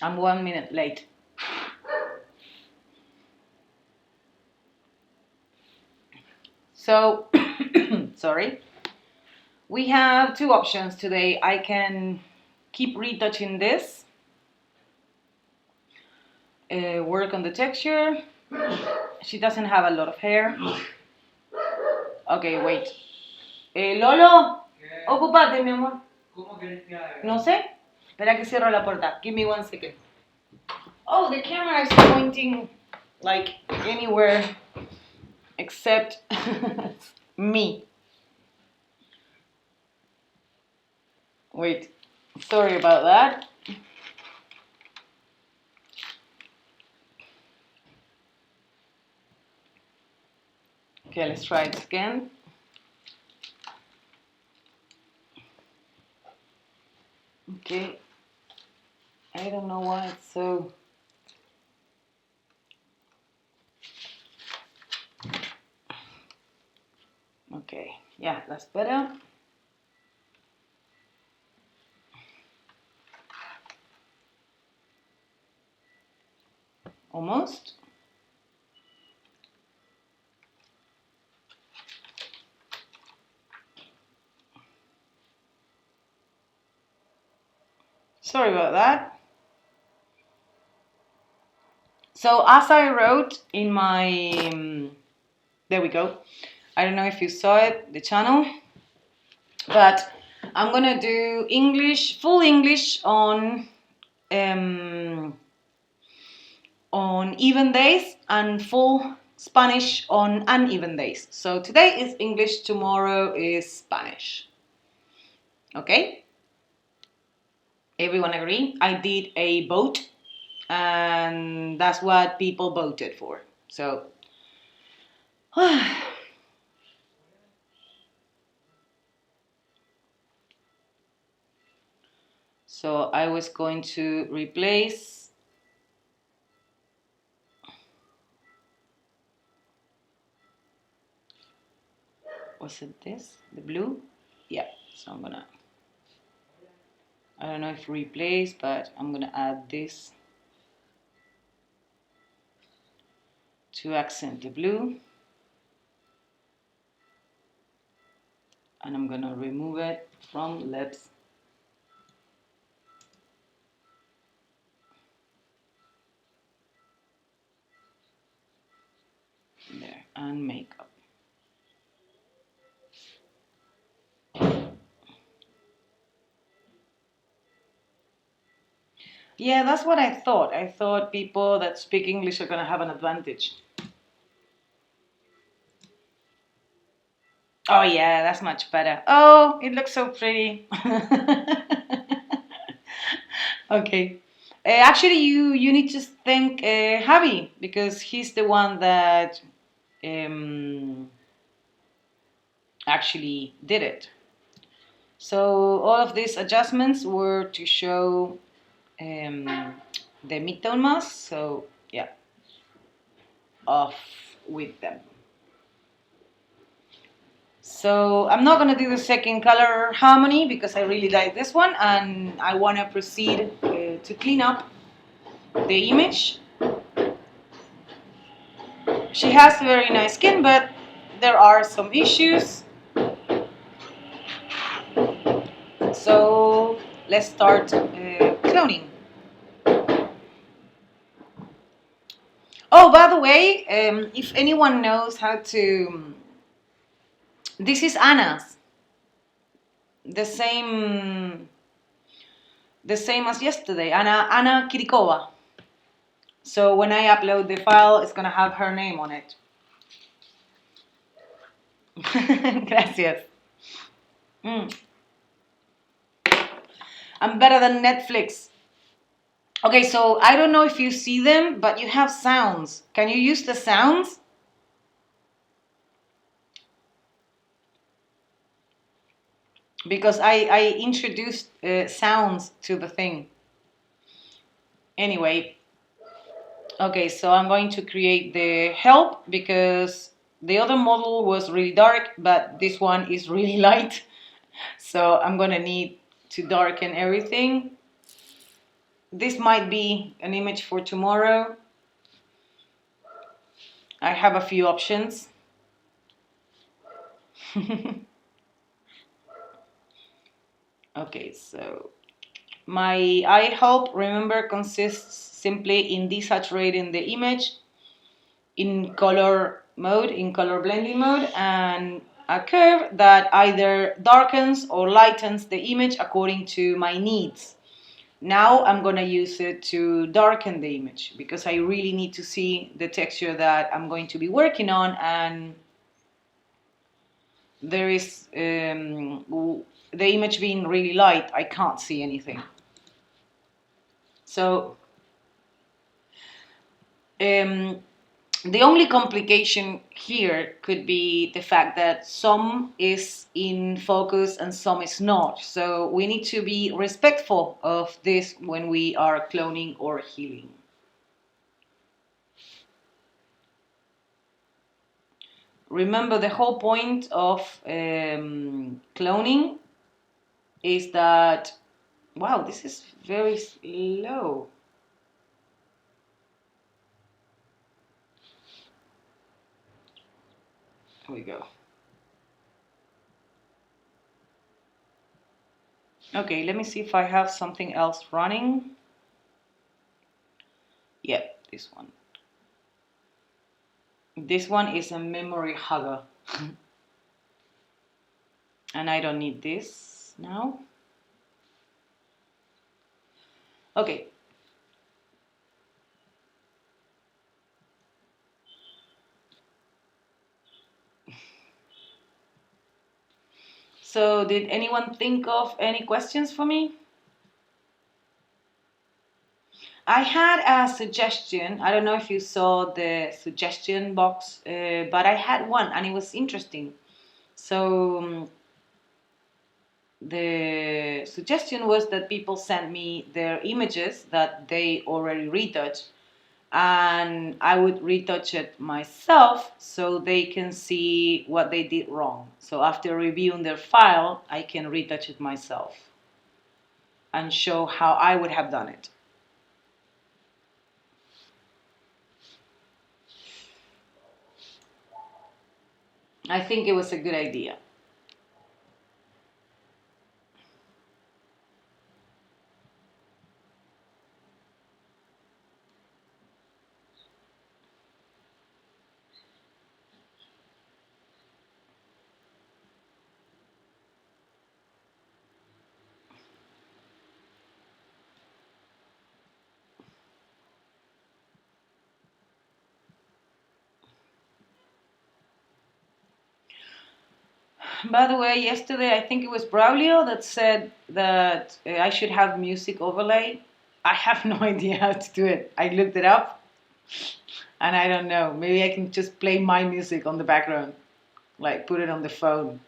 I'm 1 minute late. So, sorry. We have two options today. I can keep retouching this, work on the texture. She doesn't have a lot of hair. Okay, wait. Lolo, ocúpate, mi amor. ¿Cómo querés que haga? No sé. Espera que cierro la puerta. Give me 1 second. Oh, the camera is pointing like anywhere except me. Wait, sorry about that. Okay, let's try it again. Okay, I don't know why it's so... Okay, yeah, that's better. Almost. Sorry about that. So as I wrote in my, there we go. I don't know if you saw it, the channel, but I'm gonna do English, full English on even days and full Spanish on uneven days. So today is English, tomorrow is Spanish. Okay? Everyone agree? I did a vote and that's what people voted for. So so I was going to replace was it this? The blue? Yeah, so I'm gonna, I don't know if replace, but I'm gonna add this to accent the blue. And I'm gonna remove it from lips. There, and makeup. Yeah, that's what I thought. I thought people that speak English are gonna have an advantage. Oh yeah, that's much better. Oh, it looks so pretty. Okay. Actually, you need to thank Javi because he's the one that actually did it. So all of these adjustments were to show the midtone mask. So yeah, off with them. So I'm not gonna do the second color harmony because I really like this one and I wanna proceed to clean up the image. She has very nice skin, but there are some issues. So let's start cloning. Oh, by the way, if anyone knows how to, this is Anna's, the same as yesterday, Anna Kirikova. So when I upload the file, it's gonna have her name on it. Gracias. I'm better than Netflix. Okay, so I don't know if you see them, but you have sounds. Can you use the sounds? Because I introduced sounds to the thing. Anyway, okay, so I'm going to create the help because the other model was really dark, but this one is really light. So I'm gonna need to darken everything. this might be an image for tomorrow. I have a few options. Okay, so my eye help, remember, consists simply in desaturating the image in color mode, in color blending mode, and a curve that either darkens or lightens the image according to my needs. Now I'm going to use it to darken the image because I really need to see the texture that I'm going to be working on, and there is the image being really light, I can't see anything. So the only complication here could be the fact that some is in focus and some is not. So we need to be respectful of this when we are cloning or healing. Remember, the whole point of cloning is that, wow, this is very slow. Here we go. Okay, let me see if I have something else running. Yeah, this one. This one is a memory hugger. And I don't need this now. Okay. So did anyone think of any questions for me? I had a suggestion. I don't know if you saw the suggestion box, but I had one and it was interesting. So the suggestion was that people send me their images that they already retouched, and I would retouch it myself so they can see what they did wrong. So after reviewing their file, I can retouch it myself and show how I would have done it. I think it was a good idea. By the way, yesterday I think it was Braulio that said that I should have music overlay. I have no idea how to do it. I looked it up and I don't know. Maybe I can just play my music on the background, like put it on the phone.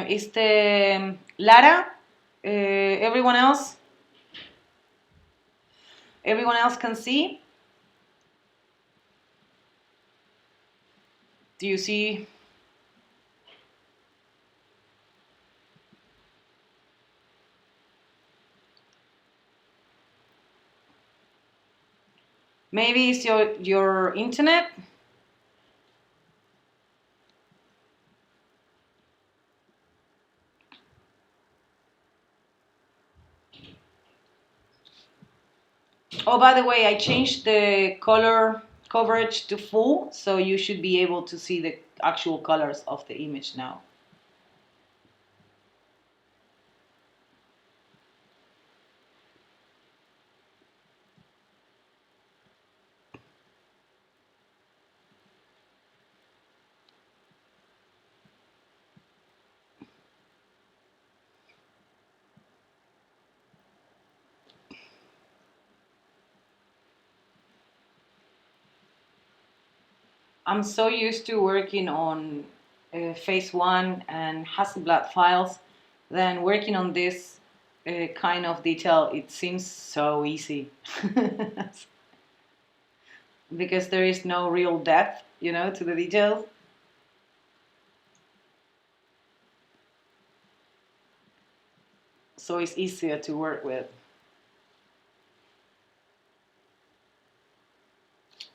Is the Lara? Everyone else? Everyone else can see? Do you see? Maybe it's your internet? Oh, by the way, I changed the color coverage to full, so you should be able to see the actual colors of the image now. I'm so used to working on phase 1 and Hasselblad files, then working on this kind of detail, it seems so easy. Because there is no real depth, to the details. So it's easier to work with.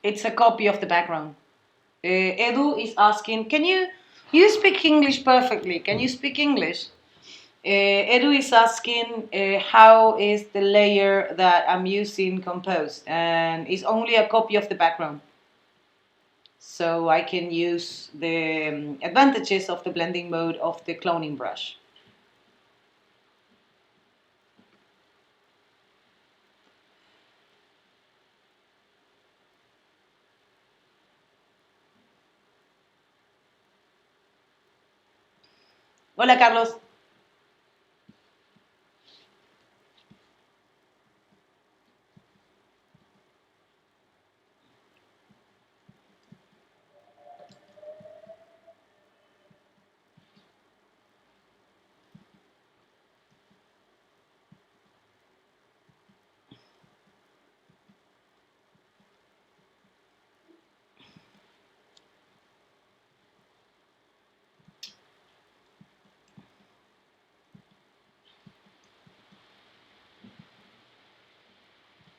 It's a copy of the background. Edu is asking, you speak English perfectly. Can you speak English? Edu is asking how is the layer that I'm using composed, and it's only a copy of the background. So I can use the advantages of the blending mode of the cloning brush. Hola, Carlos.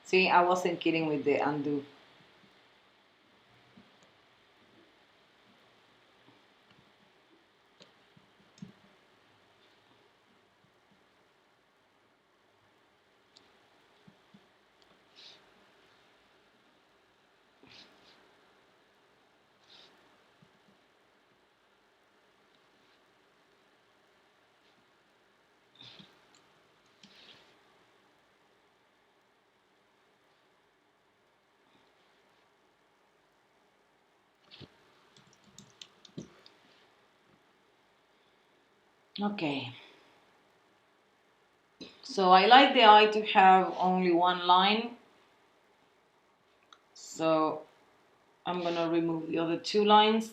See, I wasn't kidding with the undo. Okay. So I like the eye to have only one line. So I'm going to remove the other two lines.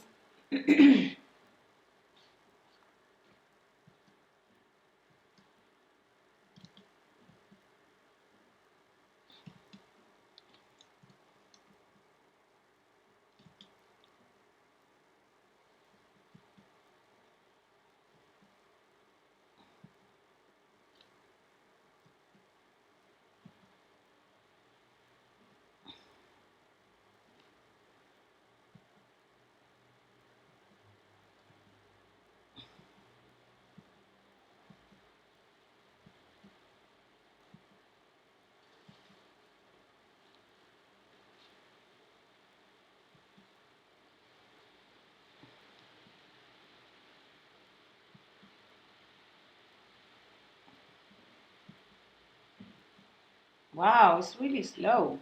Wow, it's really slow.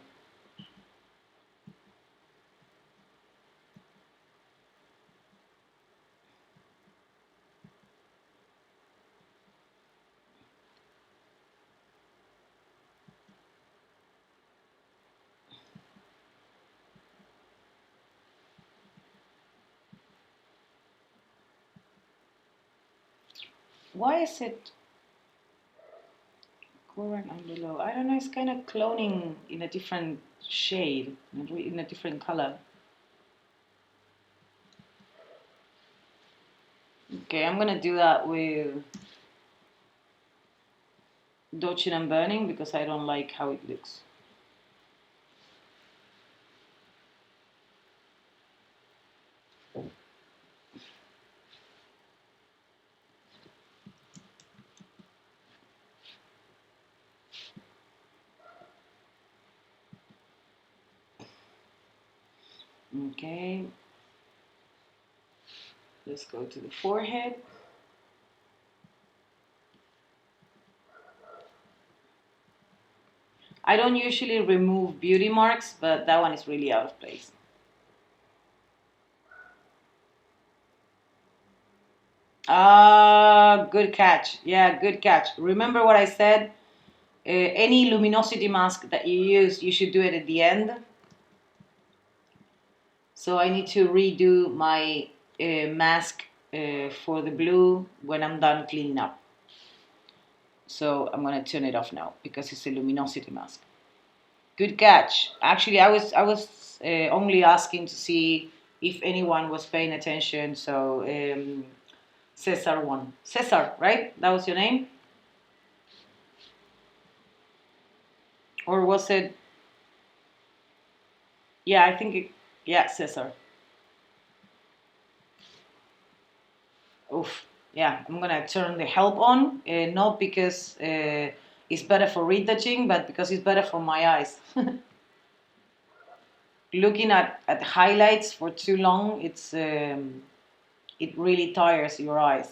Why is it current and below? I don't know, it's kind of cloning in a different shade, in a different color. Okay, I'm gonna do that with dodging and burning because I don't like how it looks. Okay, let's go to the forehead. I don't usually remove beauty marks, but that one is really out of place. Good catch. Yeah, good catch. Remember what I said? Any luminosity mask that you use, you should do it at the end. So I need to redo my mask for the blue when I'm done cleaning up. So I'm gonna turn it off now because it's a luminosity mask. Good catch. Actually, I was only asking to see if anyone was paying attention. So Cesar won. Cesar, right? That was your name, or was it? Yeah, I think it. Yeah, Cesar. Oof. Yeah, I'm gonna turn the help on, not because it's better for retouching, but because it's better for my eyes. Looking at highlights for too long, it really tires your eyes.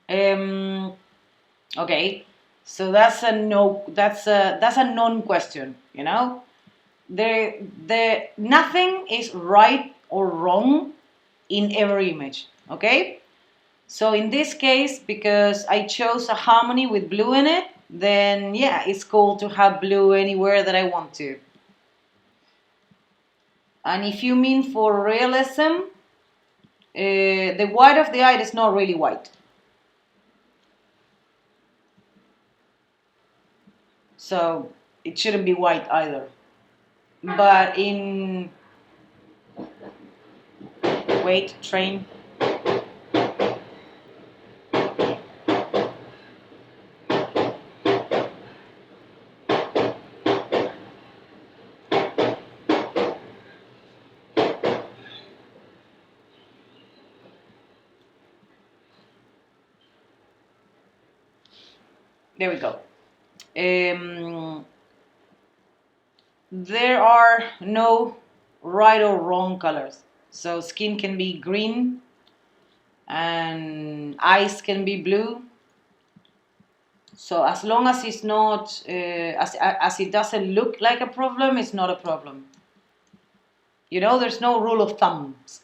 Um, okay, so that's a no. That's a non-question. You know, the nothing is right or wrong in every image. Okay, so in this case, because I chose a harmony with blue in it, then yeah, it's cool to have blue anywhere that I want to. And if you mean for realism, the white of the eye is not really white. So it shouldn't be white either. But in... Wait, train. There we go. There are no right or wrong colors. So skin can be green and eyes can be blue. So as long as it's not, as it doesn't look like a problem, it's not a problem. You know, there's no rule of thumbs.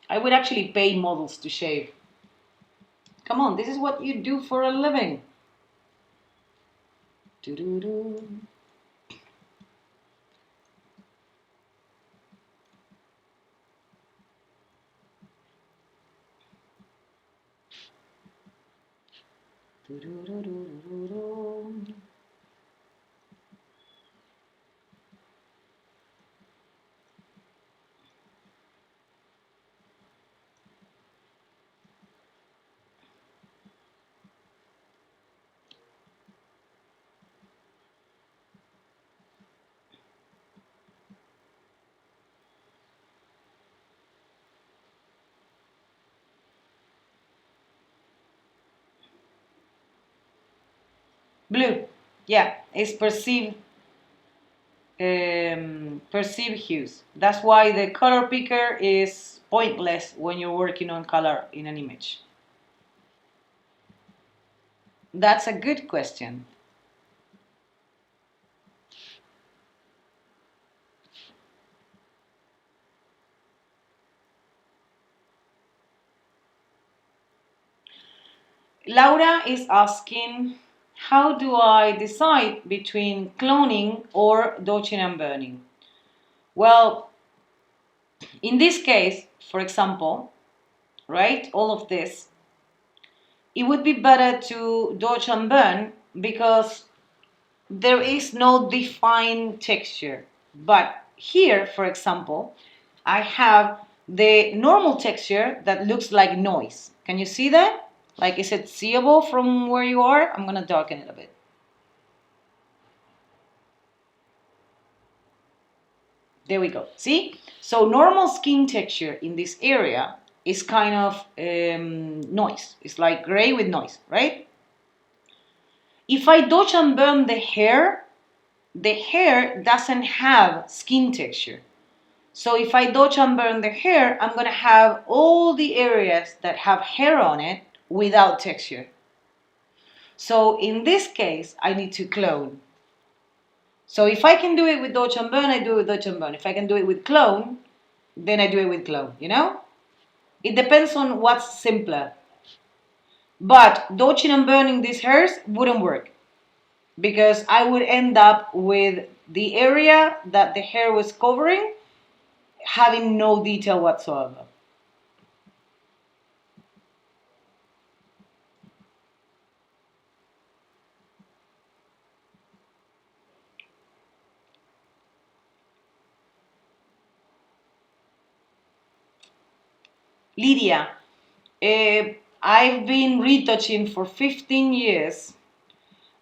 I would actually pay models to shave. Come on, this is what you do for a living. Doo-doo-doo. Doo-doo-doo-doo-doo-doo. Blue, yeah, it's perceived hues. That's why the color picker is pointless when you're working on color in an image. That's a good question. Laura is asking, how do I decide between cloning or dodging and burning? Well, in this case, for example, right, all of this, it would be better to dodge and burn because there is no defined texture. But here, for example, I have the normal texture that looks like noise. Can you see that? Like, is it seeable from where you are? I'm gonna darken it a bit. There we go. See? So normal skin texture in this area is kind of noise. It's like gray with noise, right? If I dodge and burn the hair doesn't have skin texture. So if I dodge and burn the hair, I'm going to have all the areas that have hair on it without texture. So in this case, I need to clone. So if I can do it with dodge and burn, I do it with dodge and burn. If I can do it with clone, then I do it with clone, you know? It depends on what's simpler. But dodging and burning these hairs wouldn't work because I would end up with the area that the hair was covering having no detail whatsoever. Lydia, I've been retouching for 15 years,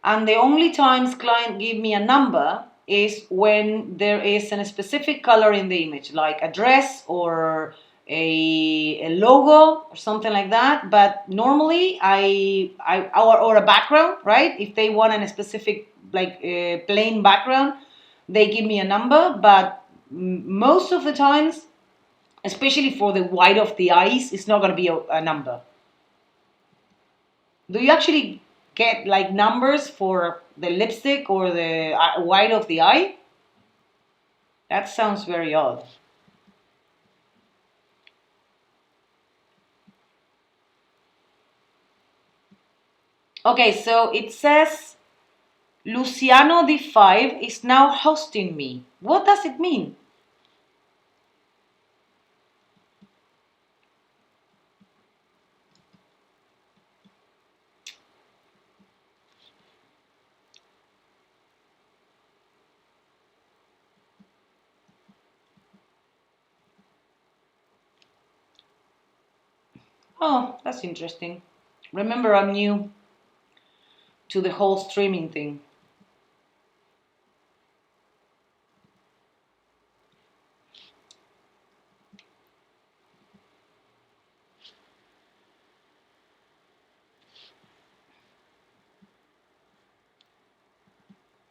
and the only times clients give me a number is when there is a specific color in the image, like a dress or a logo or something like that. But normally, or a background, right? If they want a specific like plain background, they give me a number. But most of the times, especially for the white of the eyes, it's not going to be a number. Do you actually get like numbers for the lipstick or the white of the eye? That sounds very odd. Okay, so it says Luciano D5 is now hosting me. What does it mean? Oh, that's interesting. Remember, I'm new to the whole streaming thing.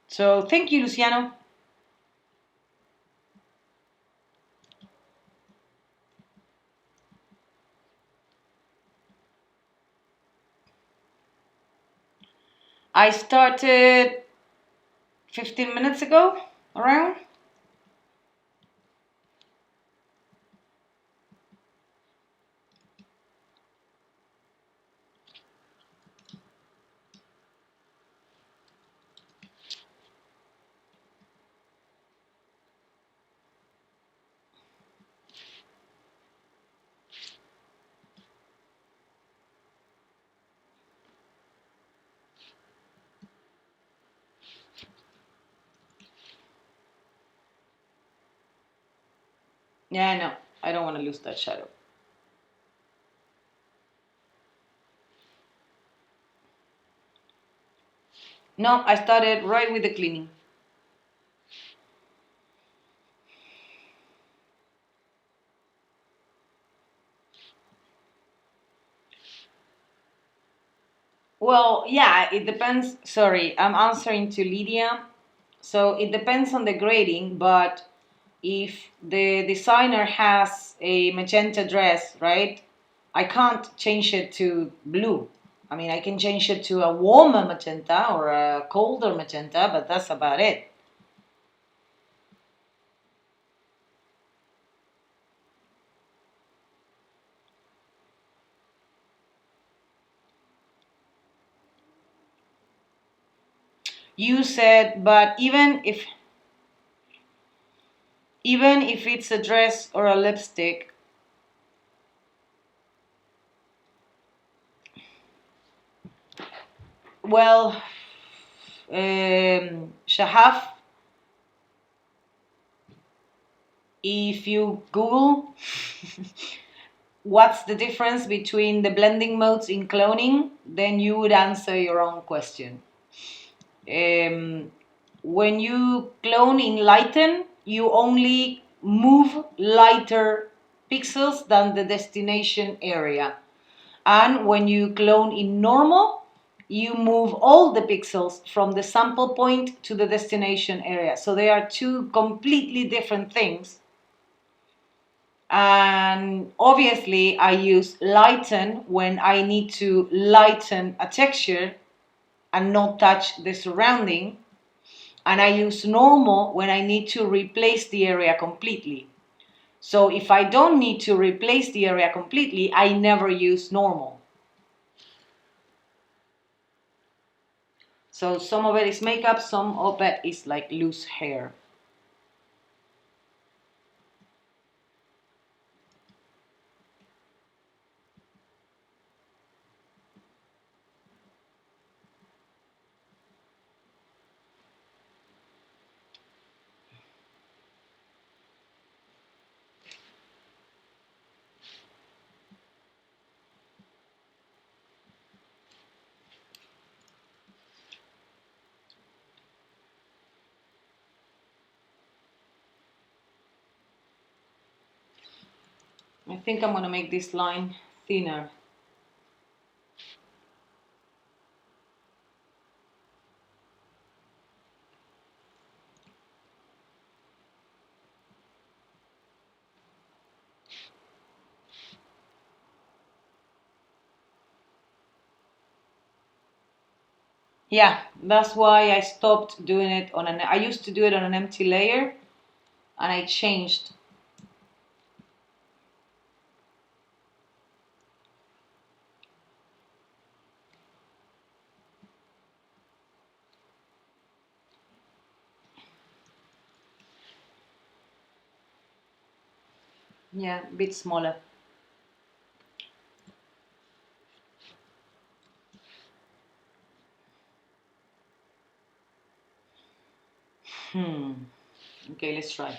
So thank you, Luciano. I started 15 minutes ago, around. Yeah, no, I don't want to lose that shadow. No, I started right with the cleaning. Well, yeah, it depends. Sorry, I'm answering to Lydia. So it depends on the grading, but if the designer has a magenta dress, right, I can't change it to blue. I mean, I can change it to a warmer magenta or a colder magenta, but that's about it. You said, but even if it's a dress or a lipstick, well, Shahaf, if you Google what's the difference between the blending modes in cloning, then you would answer your own question. When you clone in lighten, you only move lighter pixels than the destination area. And when you clone in normal, you move all the pixels from the sample point to the destination area. So they are two completely different things. And obviously I use lighten when I need to lighten a texture and not touch the surrounding, and I use normal when I need to replace the area completely. So if I don't need to replace the area completely, I never use normal. So some of it is makeup, some of it is like loose hair. I think I'm gonna make this line thinner. Yeah, that's why I stopped doing it on an, I used to do it on an empty layer and I changed. Yeah, a bit smaller. Okay, let's try.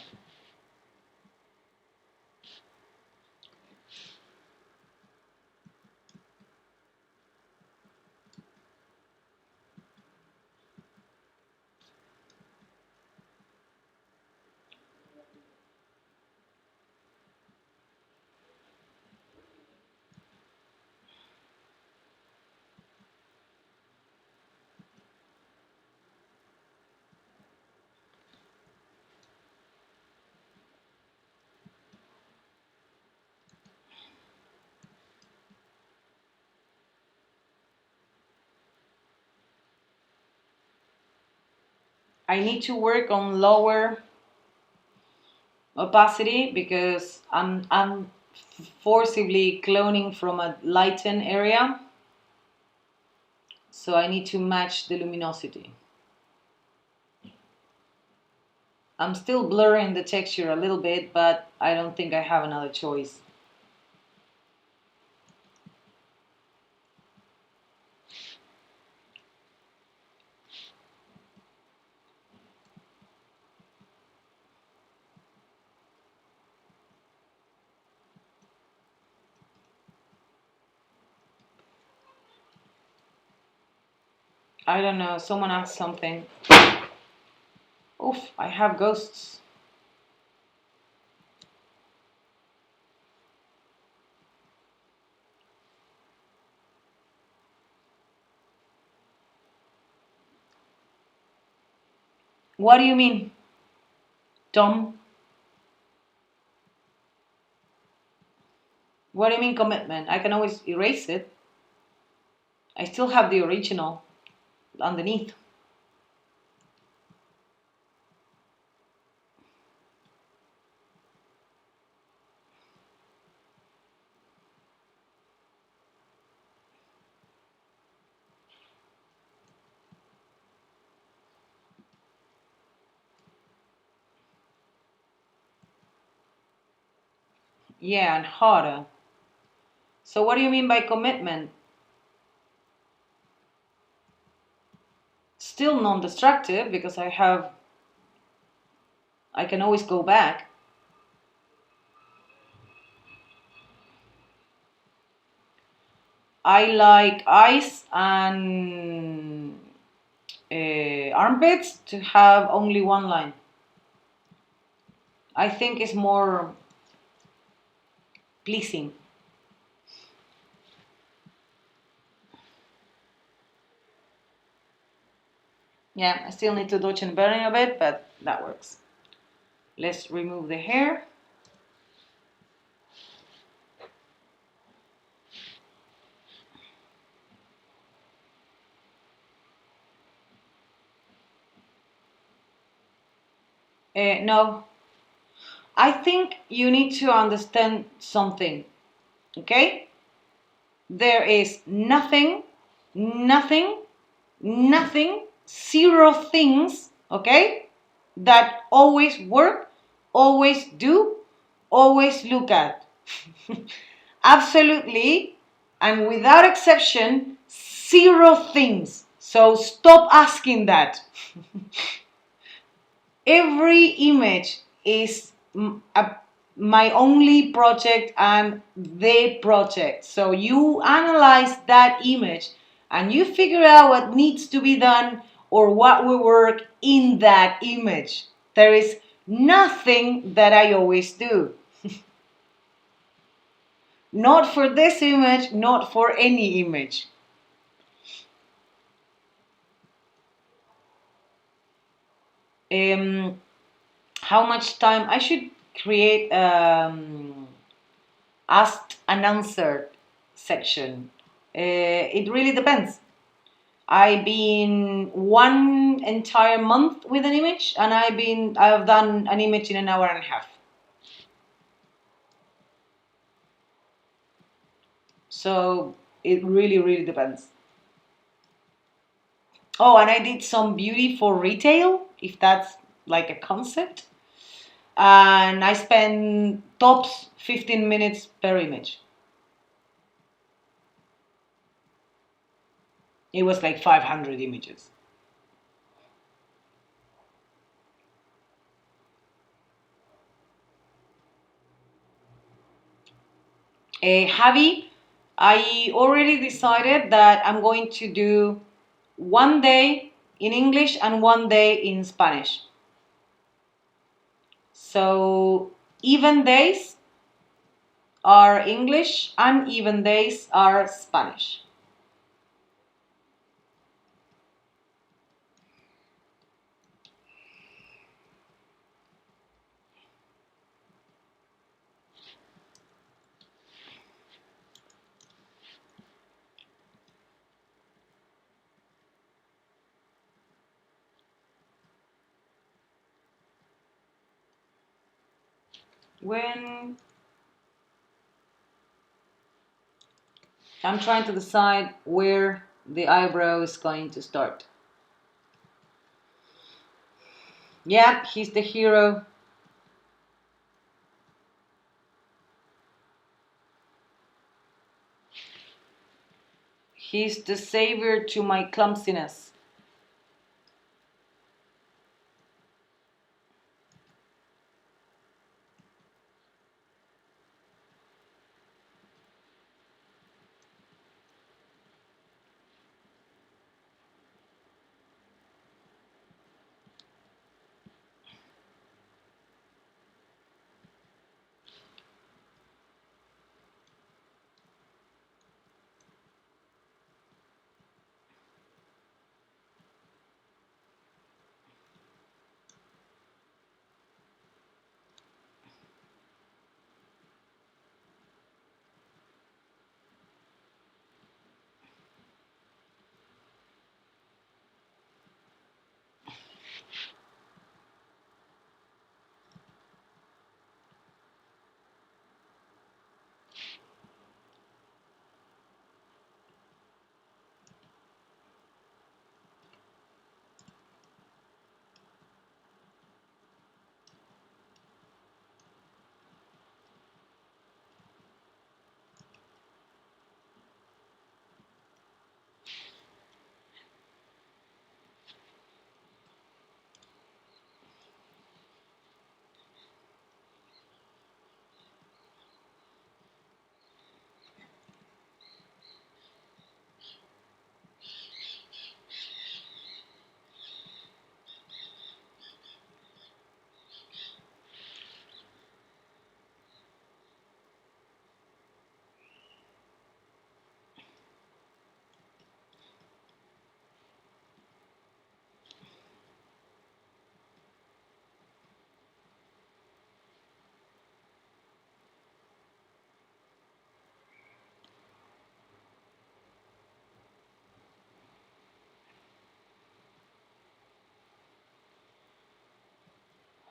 I need to work on lower opacity because I'm forcibly cloning from a lighten area. So I need to match the luminosity. I'm still blurring the texture a little bit, but I don't think I have another choice. I don't know, someone asked something. Oof, I have ghosts. What do you mean, Tom? What do you mean commitment? I can always erase it. I still have the original underneath. Yeah, and harder. So what do you mean by commitment? Still non-destructive because I can always go back. I like eyes and armpits to have only one line. I think it's more pleasing. Yeah, I still need to dodge and burn a bit, but that works. Let's remove the hair. No, I think you need to understand something, okay? There is nothing, nothing, nothing, zero things, okay, that always work, always do, always look at. Absolutely, and without exception, zero things. So stop asking that. Every image is my only project and the project. So you analyze that image and you figure out what needs to be done or what will work in that image. There is nothing that I always do. Not for this image, not for any image. Um, how much time I should create asked and answered section. It really depends. I've been one entire month with an image, and I've done an image in an hour and a half. So it really, really depends. Oh, and I did some beauty for retail, if that's like a concept. And I spent tops 15 minutes per image. It was like 500 images. Javi, I already decided that I'm going to do one day in English and one day in Spanish. So even days are English and even days are Spanish. When I'm trying to decide where the eyebrow is going to start. Yeah, he's the hero. He's the savior to my clumsiness.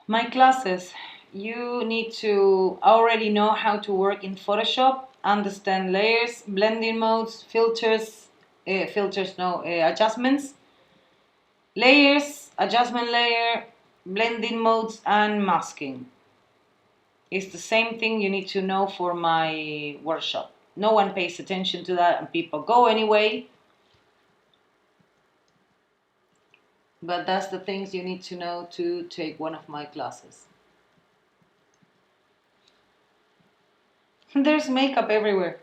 My classes. you need to already know how to work in Photoshop, understand layers, blending modes, adjustments, layers, adjustment layer, blending modes, and masking. It's the same thing you need to know for my workshop. No one pays attention to that and people go anyway. But that's the things you need to know to take one of my classes. There's makeup everywhere.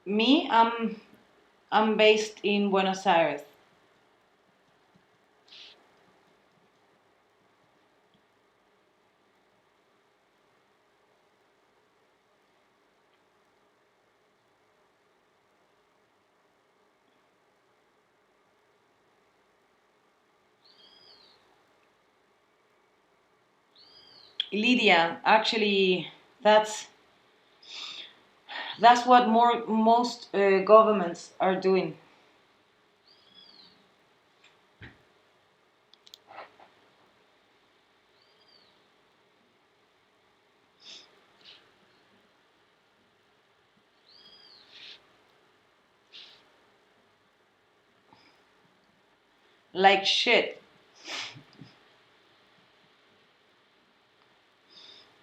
Me, I'm based in Buenos Aires. Lydia, actually, that's what most governments are doing. Like shit.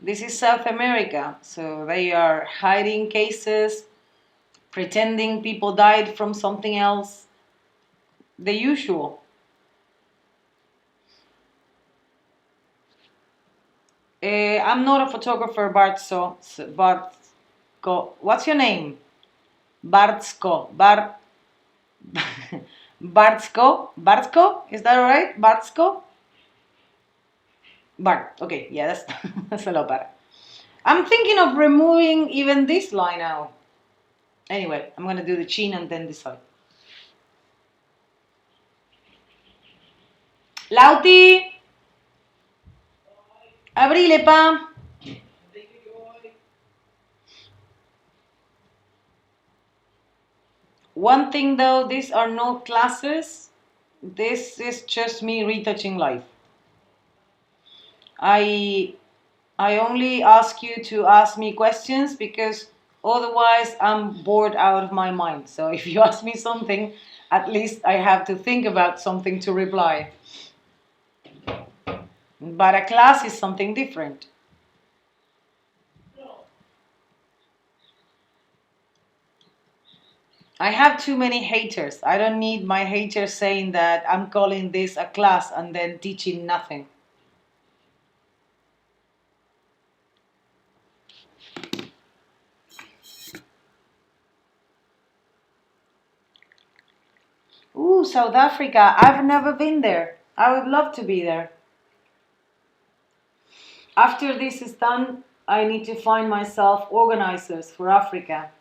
This is South America, so they are hiding cases, pretending people died from something else. The usual. I'm not a photographer, Bartsko. What's your name? Bartsko. Bartsko. Bartsko? Is that alright? Bartsko? Bart. Okay, yeah, that's that's a lot better. I'm thinking of removing even this line now. Anyway, I'm gonna do the chin and then this side. Lauti! Abrile, pa! One thing though, these are no classes. This is just me retouching life. I only ask you to ask me questions because otherwise I'm bored out of my mind. So if you ask me something, at least I have to think about something to reply. But a class is something different. I have too many haters. I don't need my haters saying that I'm calling this a class and then teaching nothing. Ooh, South Africa. I've never been there. I would love to be there. After this is done, I need to find myself organizers for Africa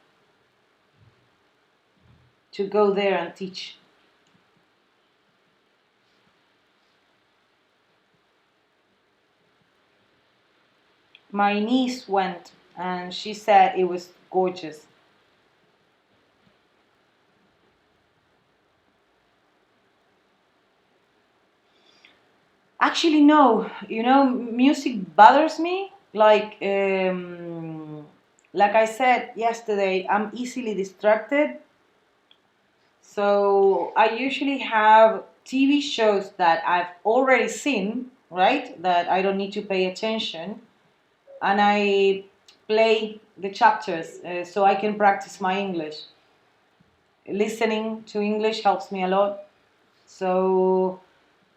to go there and teach. My niece went and she said it was gorgeous. Actually, no. You know, music bothers me. Like I said yesterday, I'm easily distracted. So I usually have TV shows that I've already seen, right? That I don't need to pay attention, and I play the chapters so I can practice my English. Listening to English helps me a lot. So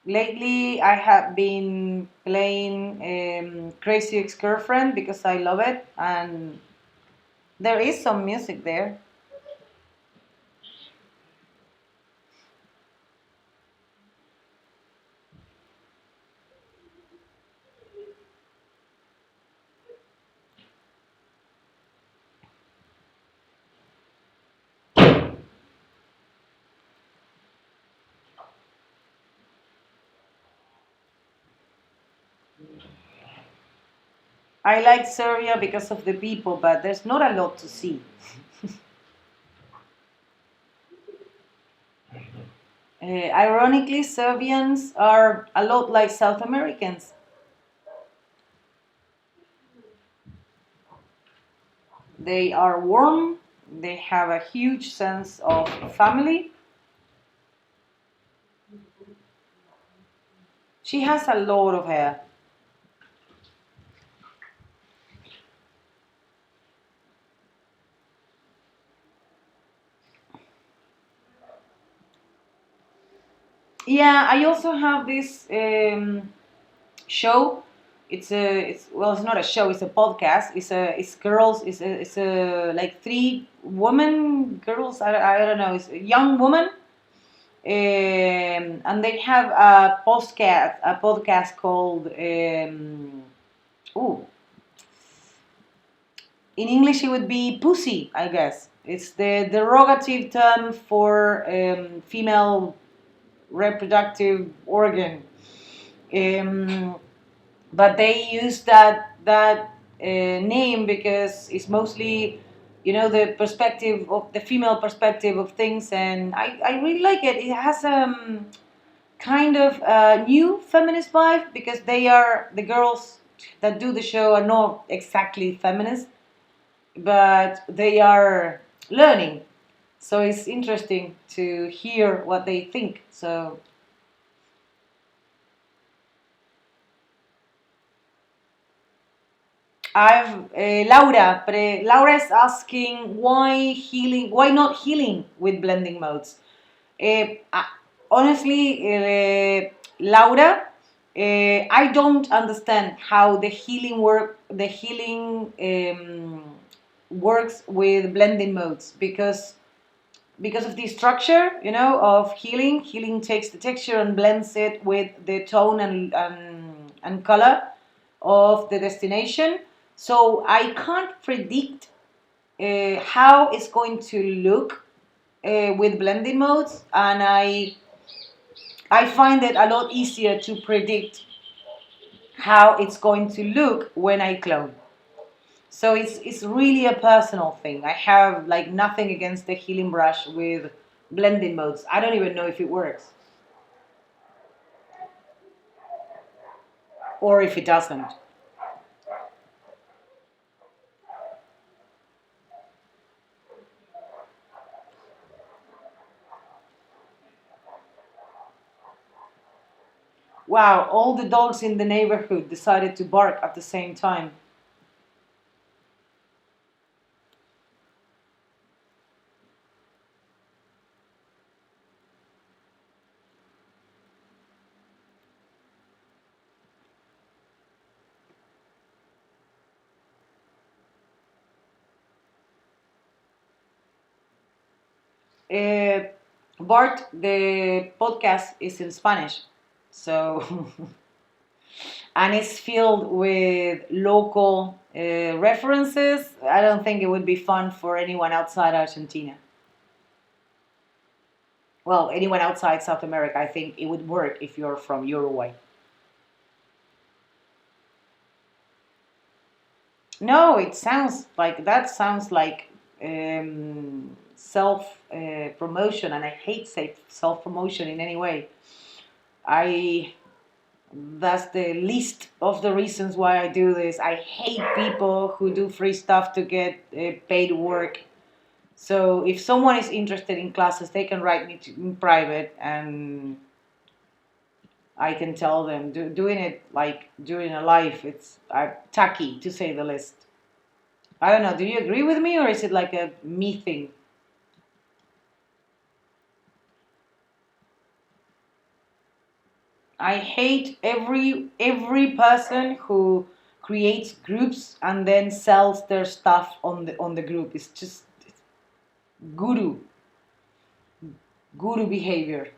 lately, I have been playing Crazy Ex-Girlfriend because I love it, and there is some music there. I like Serbia because of the people, but there's not a lot to see. Ironically, Serbians are a lot like South Americans. They are warm, they have a huge sense of family. She has a lot of hair. Yeah, I also have this show. It's not a show. It's a podcast. It's girls. It's a like three women girls. I don't know. It's a young woman, and they have a podcast called ooh, in English it would be pussy, I guess. It's the derogative term for female reproductive organ. Um, but they use that name because it's mostly, the perspective of the female perspective of things, and I really like it. It has kind of a new feminist vibe because the girls that do the show are not exactly feminist, but they are learning. So it's interesting to hear what they think. So Laura is asking why not healing with blending modes. Uh, Honestly, Laura, I don't understand how the healing works with blending modes because of the structure, of healing. Healing takes the texture and blends it with the tone and color of the destination. So I can't predict how it's going to look with blending modes, and I find it a lot easier to predict how it's going to look when I clone. So it's really a personal thing. I have like nothing against the healing brush with blending modes. I don't even know if it works or if it doesn't. Wow, all the dogs in the neighborhood decided to bark at the same time. Uh, Bart, the podcast is in Spanish, so and it's filled with local references. I don't think it would be fun for anyone outside Argentina. Well, anyone outside South America. I think it would work if you're from Uruguay. No, it sounds like that sounds like self promotion, and I hate self promotion in any way. I That's the least of the reasons why I do this. I hate people who do free stuff to get paid work. So if someone is interested in classes, they can write me in private, and I can tell them. Doing it like during a live, it's tacky to say the least. I don't know. Do you agree with me, or is it like a me thing? I hate every person who creates groups and then sells their stuff on the group. It's just guru guru behavior.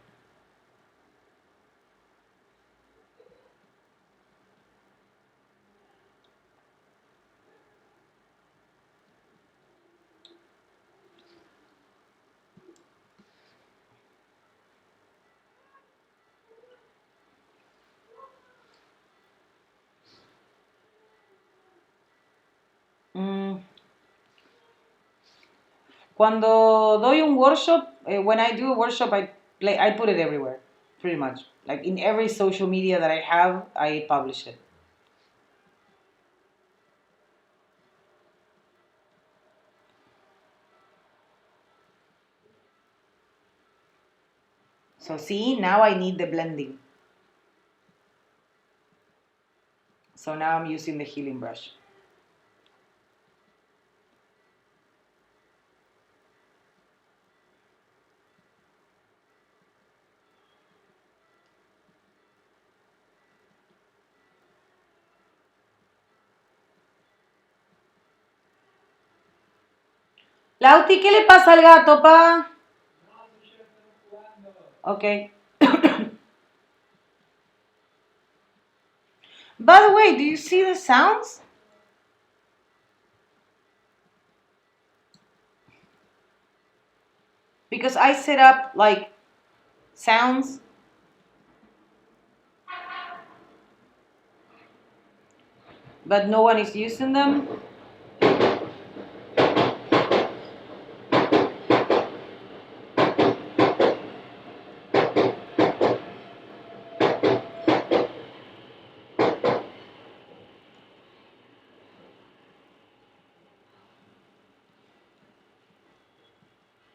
Mm, Cuando doy un workshop, when I do a workshop, I Like I put it everywhere, pretty much. Like in every social media that I have, I publish it. So see, now I need the blending. So now I'm using the healing brush. Lauti, ¿qué le pasa al gato, pa? Okay. By the way, do you see the sounds? Because I set up like sounds. But no one is using them.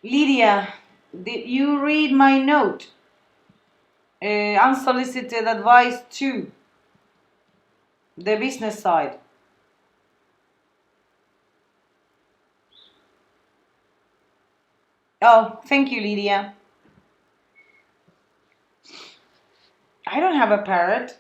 Lydia, did you read my note? Unsolicited advice 2. The business side. Oh, thank you, Lydia. I don't have a parrot.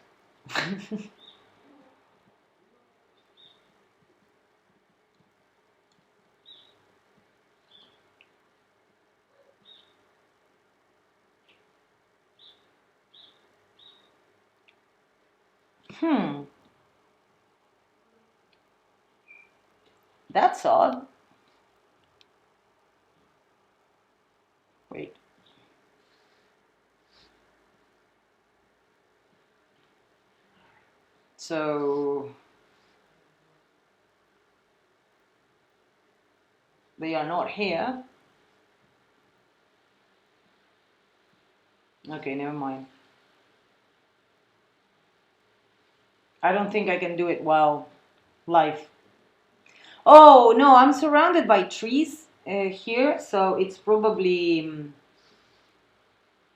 That's odd. Wait. So they are not here. Okay, never mind. I don't think I can do it while live. Oh no, I'm surrounded by trees here, so it's probably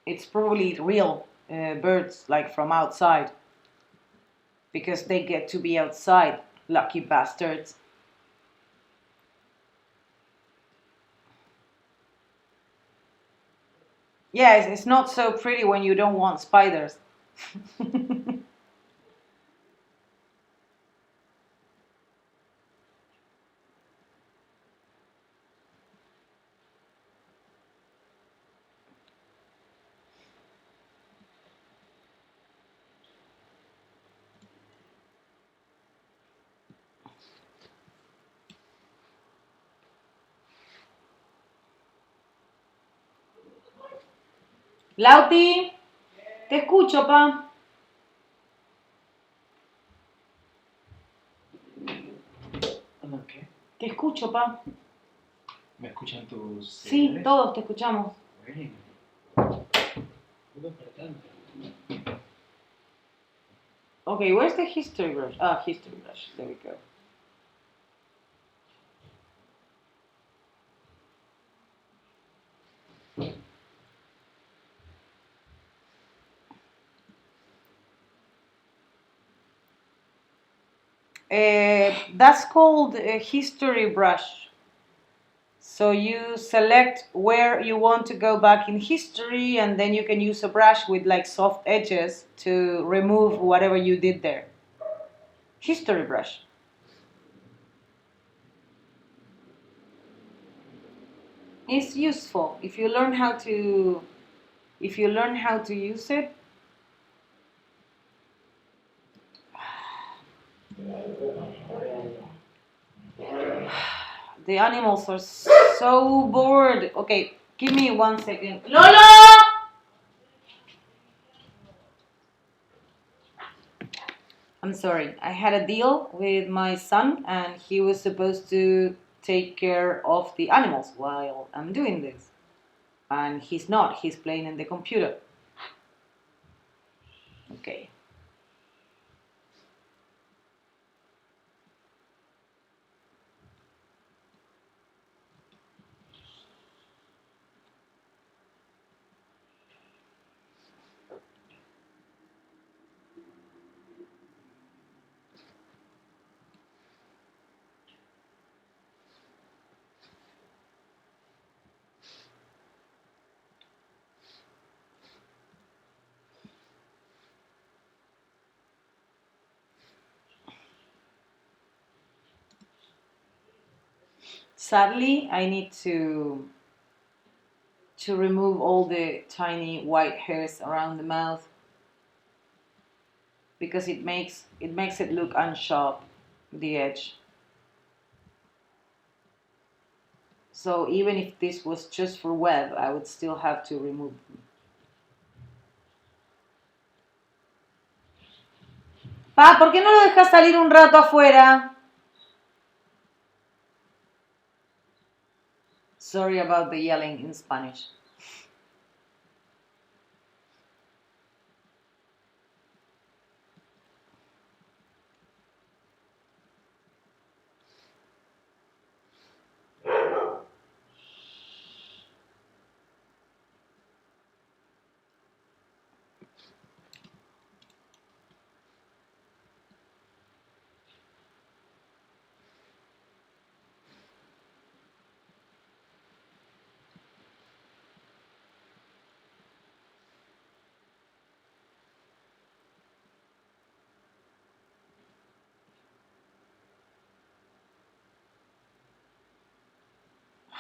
real birds like from outside because they get to be outside. Lucky bastards. Yeah, it's not so pretty when you don't want spiders. Lauti, te escucho, pa. Okay. Te escucho, pa. ¿Me escuchan tus Sí, seguidores? todos te escuchamos. Bueno. Para tanto. Okay, where's the history brush? Ah, history brush. There we go. That's called a history brush. So you select where you want to go back in history, and then you can use a brush with like soft edges to remove whatever you did there. History brush. It's useful if you learn how to use it. The animals are so bored. Okay, give me 1 second. Lolo! I'm sorry. I had a deal with my son and he was supposed to take care of the animals while I'm doing this. and he's not. He's playing in the computer. Okay. Sadly, I need to remove all the tiny white hairs around the mouth because it makes it look unsharp, the edge. So even if this was just for web, I would still have to remove them. Pa, ¿por qué no lo dejas salir un rato afuera? Sorry about the yelling in Spanish.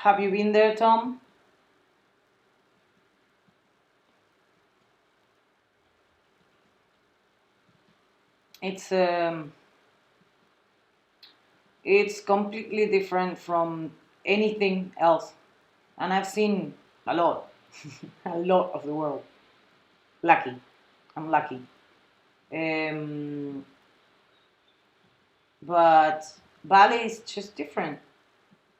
Have you been there, Tom? It's completely different from anything else, and I've seen a lot, a lot of the world. Lucky, I'm lucky. Um, but ballet is just different,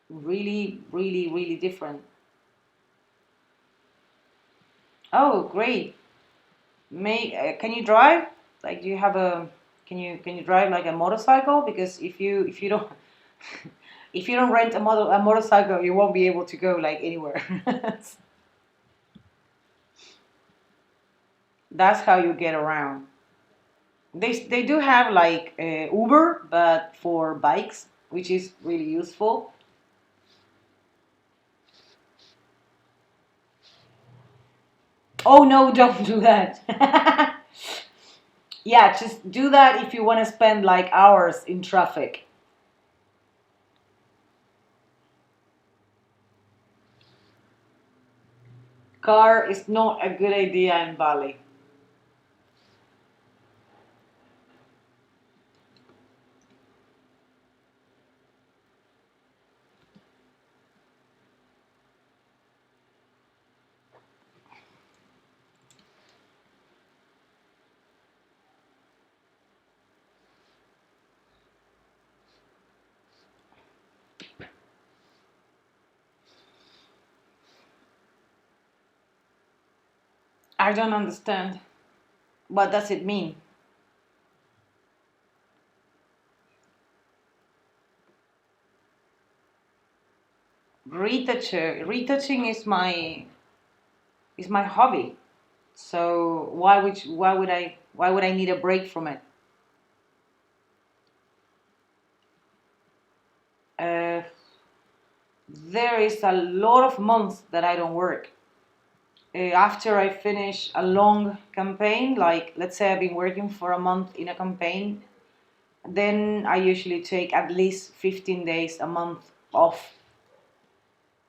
really, really, really different. Oh, great! Can you drive? Like, do you have a? Can you drive like a motorcycle? Because if you don't if you don't rent a motorcycle, you won't be able to go like anywhere. That's how you get around. They do have like Uber, but for bikes, which is really useful. Oh no, don't do that. Yeah, just do that if you want to spend like hours in traffic. Car is not a good idea in Bali. I don't understand. What does it mean? Retouching is my hobby. So why would I need a break from it? Uh, there is a lot of months that I don't work. After I finish a long campaign, like let's say I've been working for a month in a campaign, then I usually take at least 15 days a month off.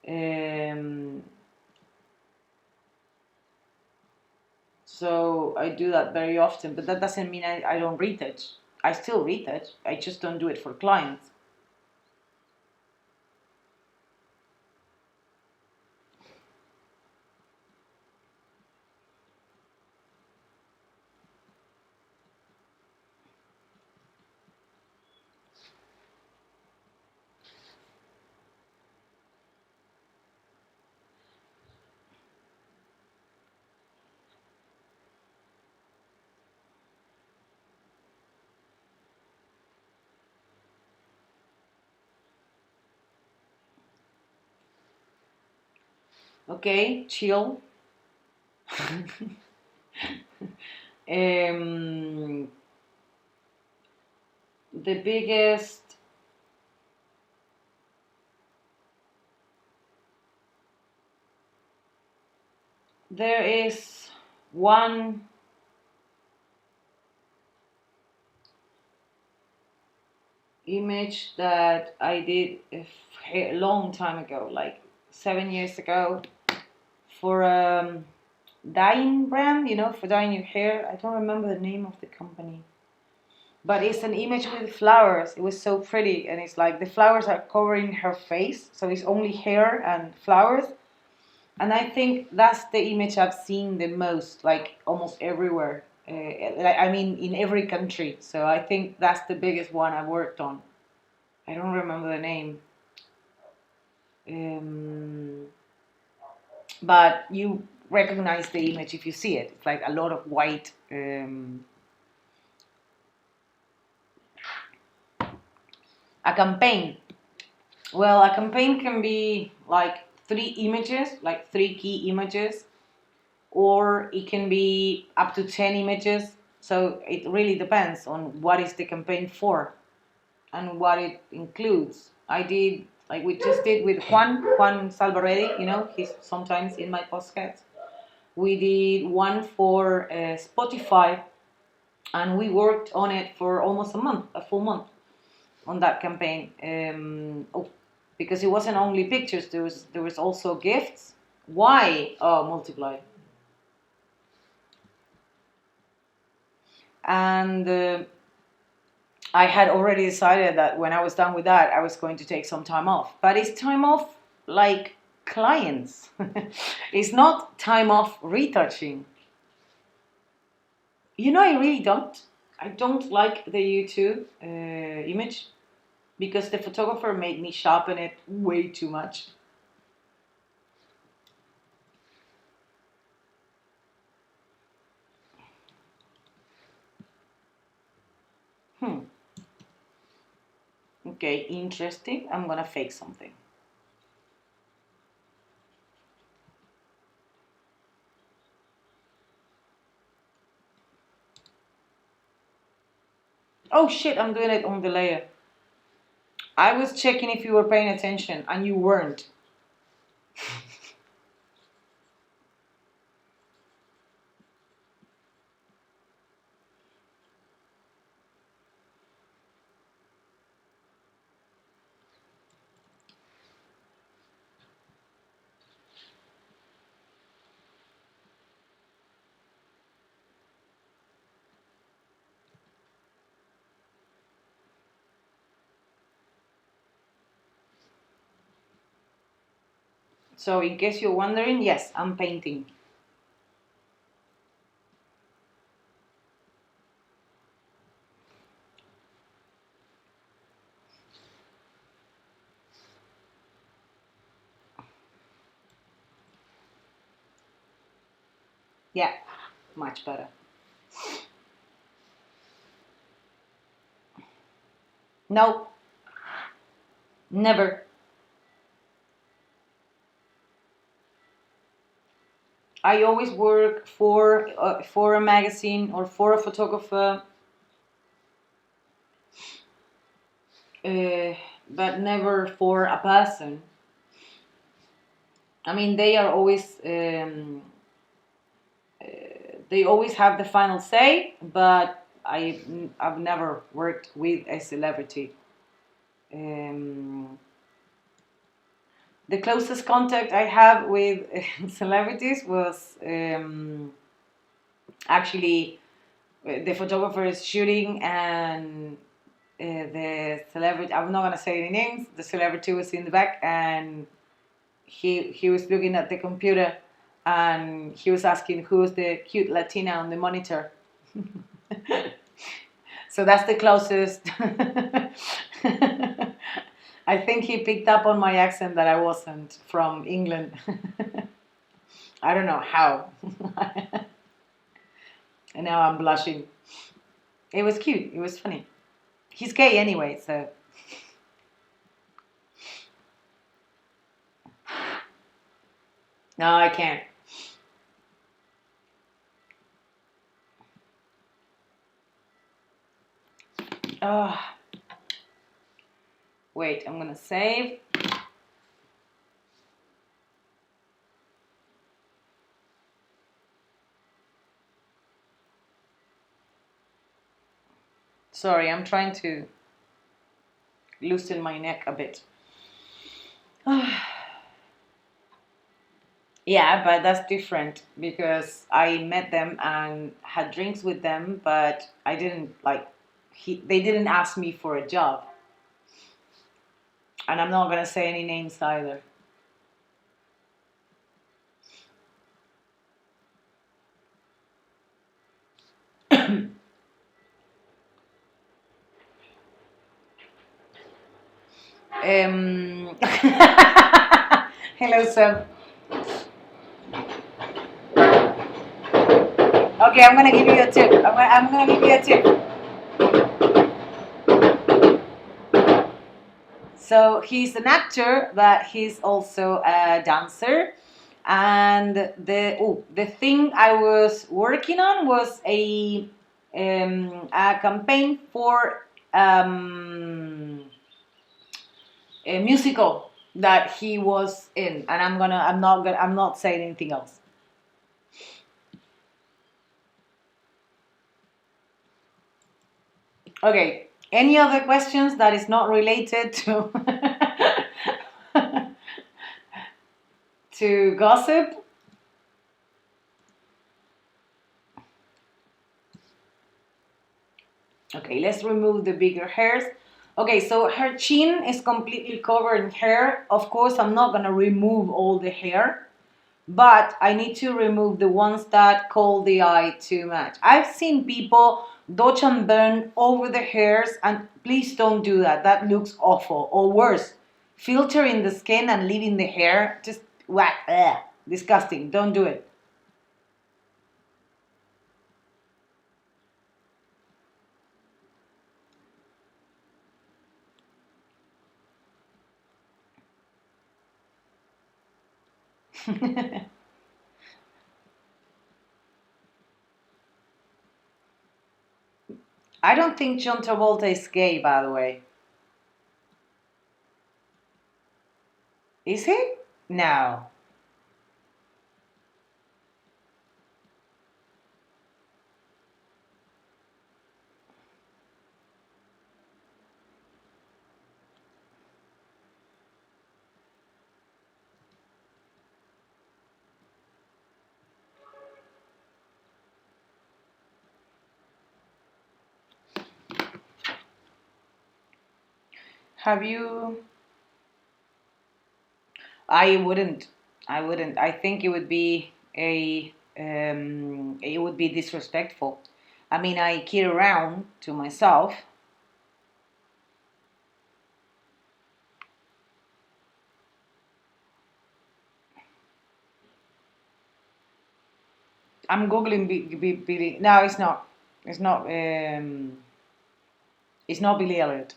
Um, so I do that very often, but that doesn't mean I don't retouch. I still retouch. I just don't do it for clients. Okay, chill. um, the biggest. There is one image that I did a long time ago, like 7 years ago, for dyeing brand, for dyeing your hair. I don't remember the name of the company, but it's an image with flowers. It was so pretty, and it's like the flowers are covering her face, so it's only hair and flowers. And I think that's the image I've seen the most, like almost everywhere. I mean, in every country. So I think that's the biggest one I've worked on. I don't remember the name. Um, but you recognize the image if you see it. It's like a lot of white. A campaign. Well, a campaign can be like 3 images, like 3 key images, or it can be up to 10 images. So it really depends on what is the campaign for and what it includes. I did, like we just did with Juan Salvaredi, he's sometimes in my podcast. We did one for Spotify, and we worked on it for almost a full month on that campaign. Because it wasn't only pictures, there was also gifts. Why? Oh, multiply. And I had already decided that when I was done with that, I was going to take some time off. But it's time off like clients. It's not time off retouching. I really don't. I don't like the YouTube image because the photographer made me sharpen it way too much. Okay, interesting. I'm gonna fake something. Oh shit, I'm doing it on the layer. I was checking if you were paying attention and you weren't. So in case you're wondering, yes, I'm painting. Yeah, much better. No, never. I always work for a magazine or for a photographer, but never for a person. I mean, they always have the final say, but I've never worked with a celebrity. Um, the closest contact I have with celebrities was actually the photographer is shooting, and the celebrity, I'm not gonna say any names, the celebrity was in the back, and he was looking at the computer, and he was asking who's the cute Latina on the monitor. So that's the closest. I think he picked up on my accent that I wasn't from England. I don't know how. And now I'm blushing. It was cute. It was funny. He's gay anyway, so. No, I can't. Oh, wait, I'm gonna save. Sorry, I'm trying to loosen my neck a bit. Yeah, but that's different because I met them and had drinks with them, but I didn't like they didn't ask me for a job. And I'm not gonna say any names either. Hello, Seb. Okay, I'm gonna give you a tip. I'm gonna give you a tip. So he's an actor, but he's also a dancer. And the thing I was working on was a campaign for a musical that he was in, and I'm not saying anything else. Okay. Any other questions that is not related to to gossip? Okay, let's remove the bigger hairs. Okay, so her chin is completely covered in hair. Of course, I'm not gonna remove all the hair, but I need to remove the ones that call the eye too much. I've seen people dodge and burn over the hairs, and please don't do that. That looks awful. Or worse, filtering the skin and leaving the hair. Just whack, disgusting. Don't do it. I don't think John Travolta is gay, by the way. Is he? No. Have you? I wouldn't. I wouldn't. I think it would be it would be disrespectful. I mean, I kid around to myself. I'm googling Billy. No, it's not. It's not. It's not Billy Elliot.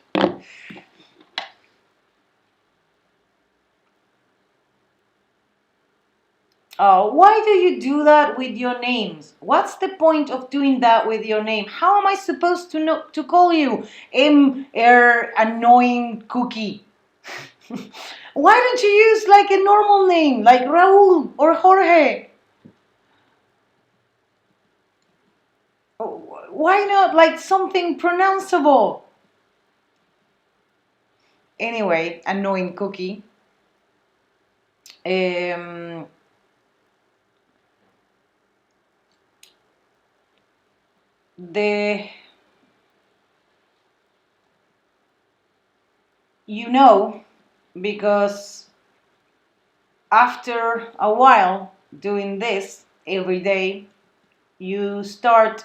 Oh, why do you do that with your names? What's the point of doing that with your name? How am I supposed to know to call you annoying cookie? Why don't you use like a normal name, like Raul or Jorge? Why not like something pronounceable? Anyway, annoying cookie. Um, the you know because after a while doing this every day, you start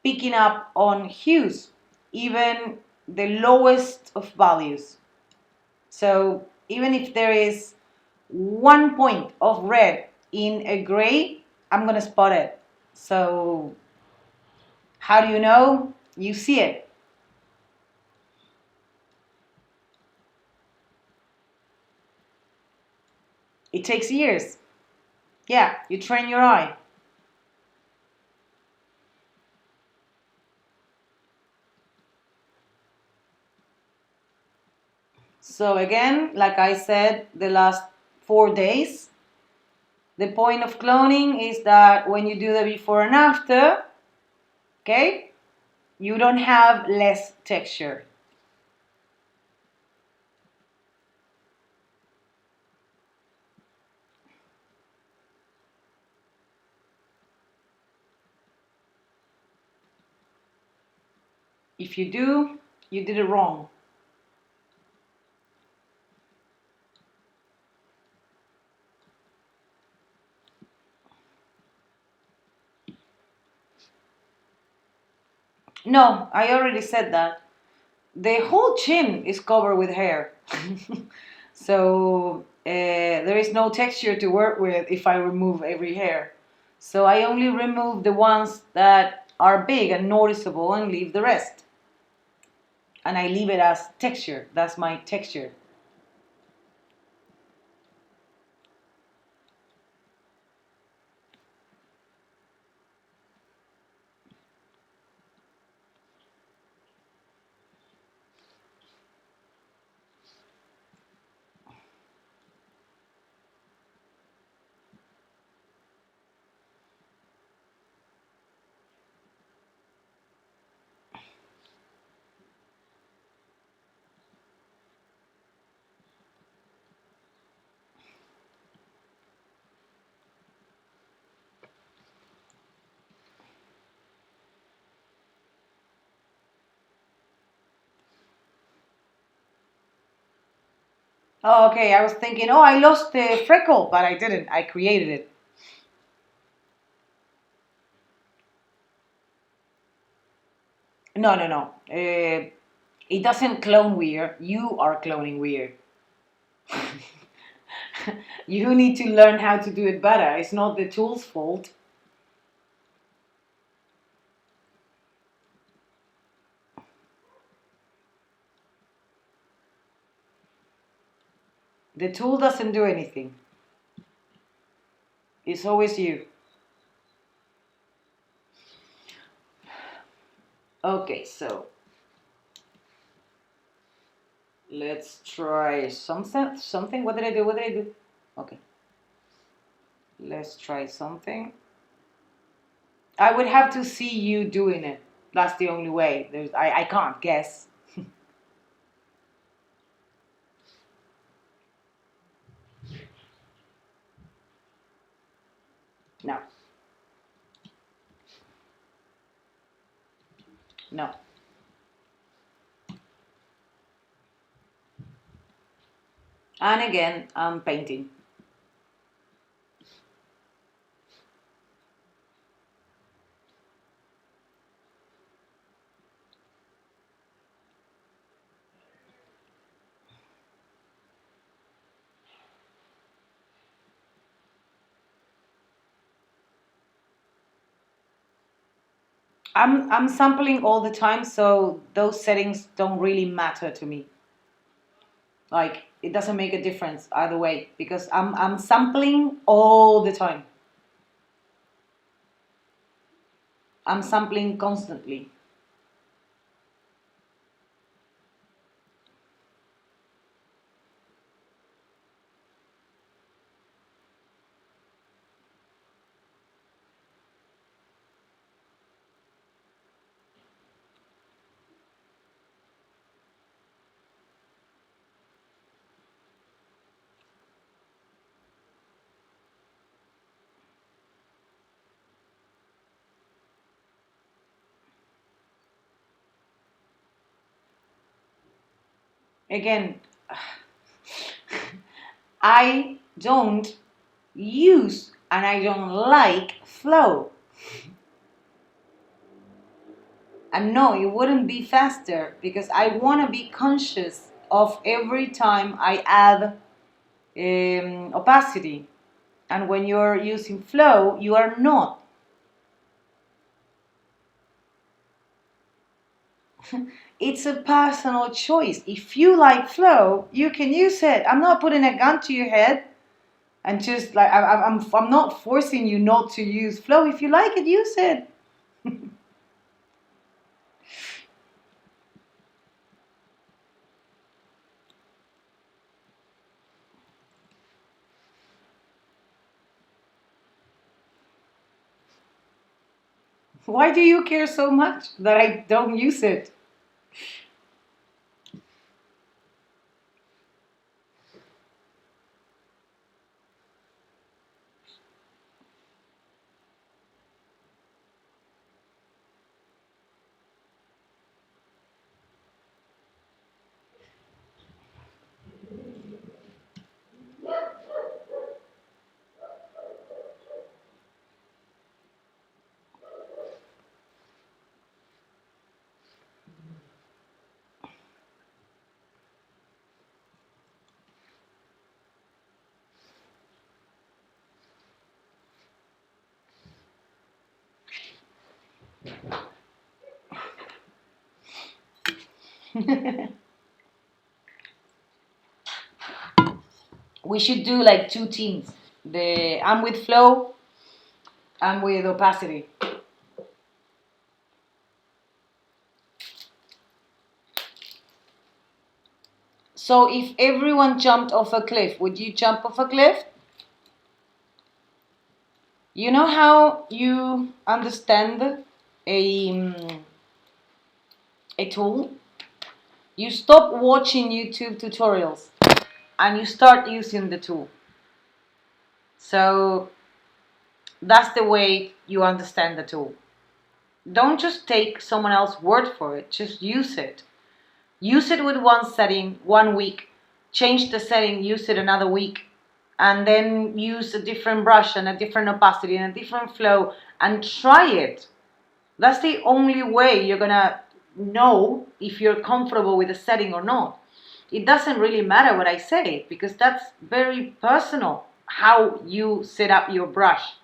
picking up on hues, even the lowest of values. So even if there is 1 point of red in a gray, I'm gonna spot it. So how do you know? You see it. It takes years. Yeah, you train your eye. So again, like I said, the last 4 days, the point of cloning is that when you do the before and after, okay, you don't have less texture. If you do, you did it wrong. No, I already said that. The whole chin is covered with hair. So there is no texture to work with if I remove every hair. So I only remove the ones that are big and noticeable and leave the rest. And I leave it as texture. That's my texture. Oh, okay. I was thinking, oh, I lost the freckle, but I didn't. I created it. No, no, no. It doesn't clone weird. You are cloning weird. You need to learn how to do it better. It's not the tool's fault. The tool doesn't do anything. It's always you. Okay, so let's try something. Something. What did I do? What did I do? Okay. Let's try something. I would have to see you doing it. That's the only way. I can't guess. No. No. And again, I'm painting. I'm sampling all the time, so those settings don't really matter to me. Like it doesn't make a difference either way because I'm sampling all the time. I'm sampling constantly. Again, I don't use and I don't like flow. And no, it wouldn't be faster because I want to be conscious of every time I add opacity. And when you're using flow, you are not. It's a personal choice. If you like flow, you can use it. I'm not putting a gun to your head. And just like I'm not forcing you not to use flow. If you like it, use it. Why do you care so much that I don't use it? We should do like two teams. I'm with flow, I'm with opacity. So if everyone jumped off a cliff, would you jump off a cliff? You know how you understand a tool? You stop watching YouTube tutorials and you start using the tool. So that's the way you understand the tool. Don't just take someone else's word for it, just use it. Use it with one setting 1 week, change the setting, use it another week, and then use a different brush and a different opacity and a different flow and try it. That's the only way you're gonna know if you're comfortable with the setting or not. It doesn't really matter what I say because that's very personal. How you set up your brush,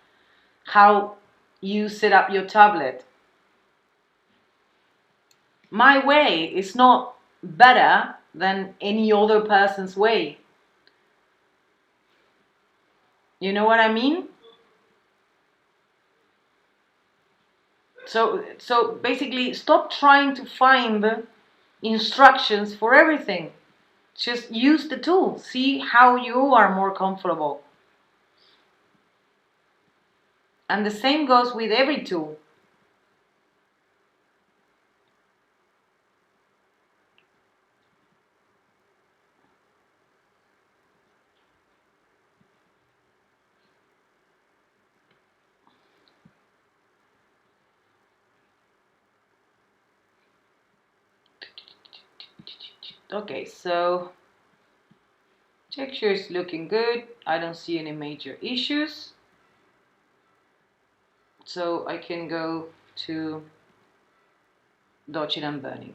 how you set up your tablet. My way is not better than any other person's way. You know what I mean? So basically, stop trying to find instructions for everything. Just use the tool. See how you are more comfortable. And the same goes with every tool. Okay, so texture is looking good. I don't see any major issues. So I can go to dodging and burning.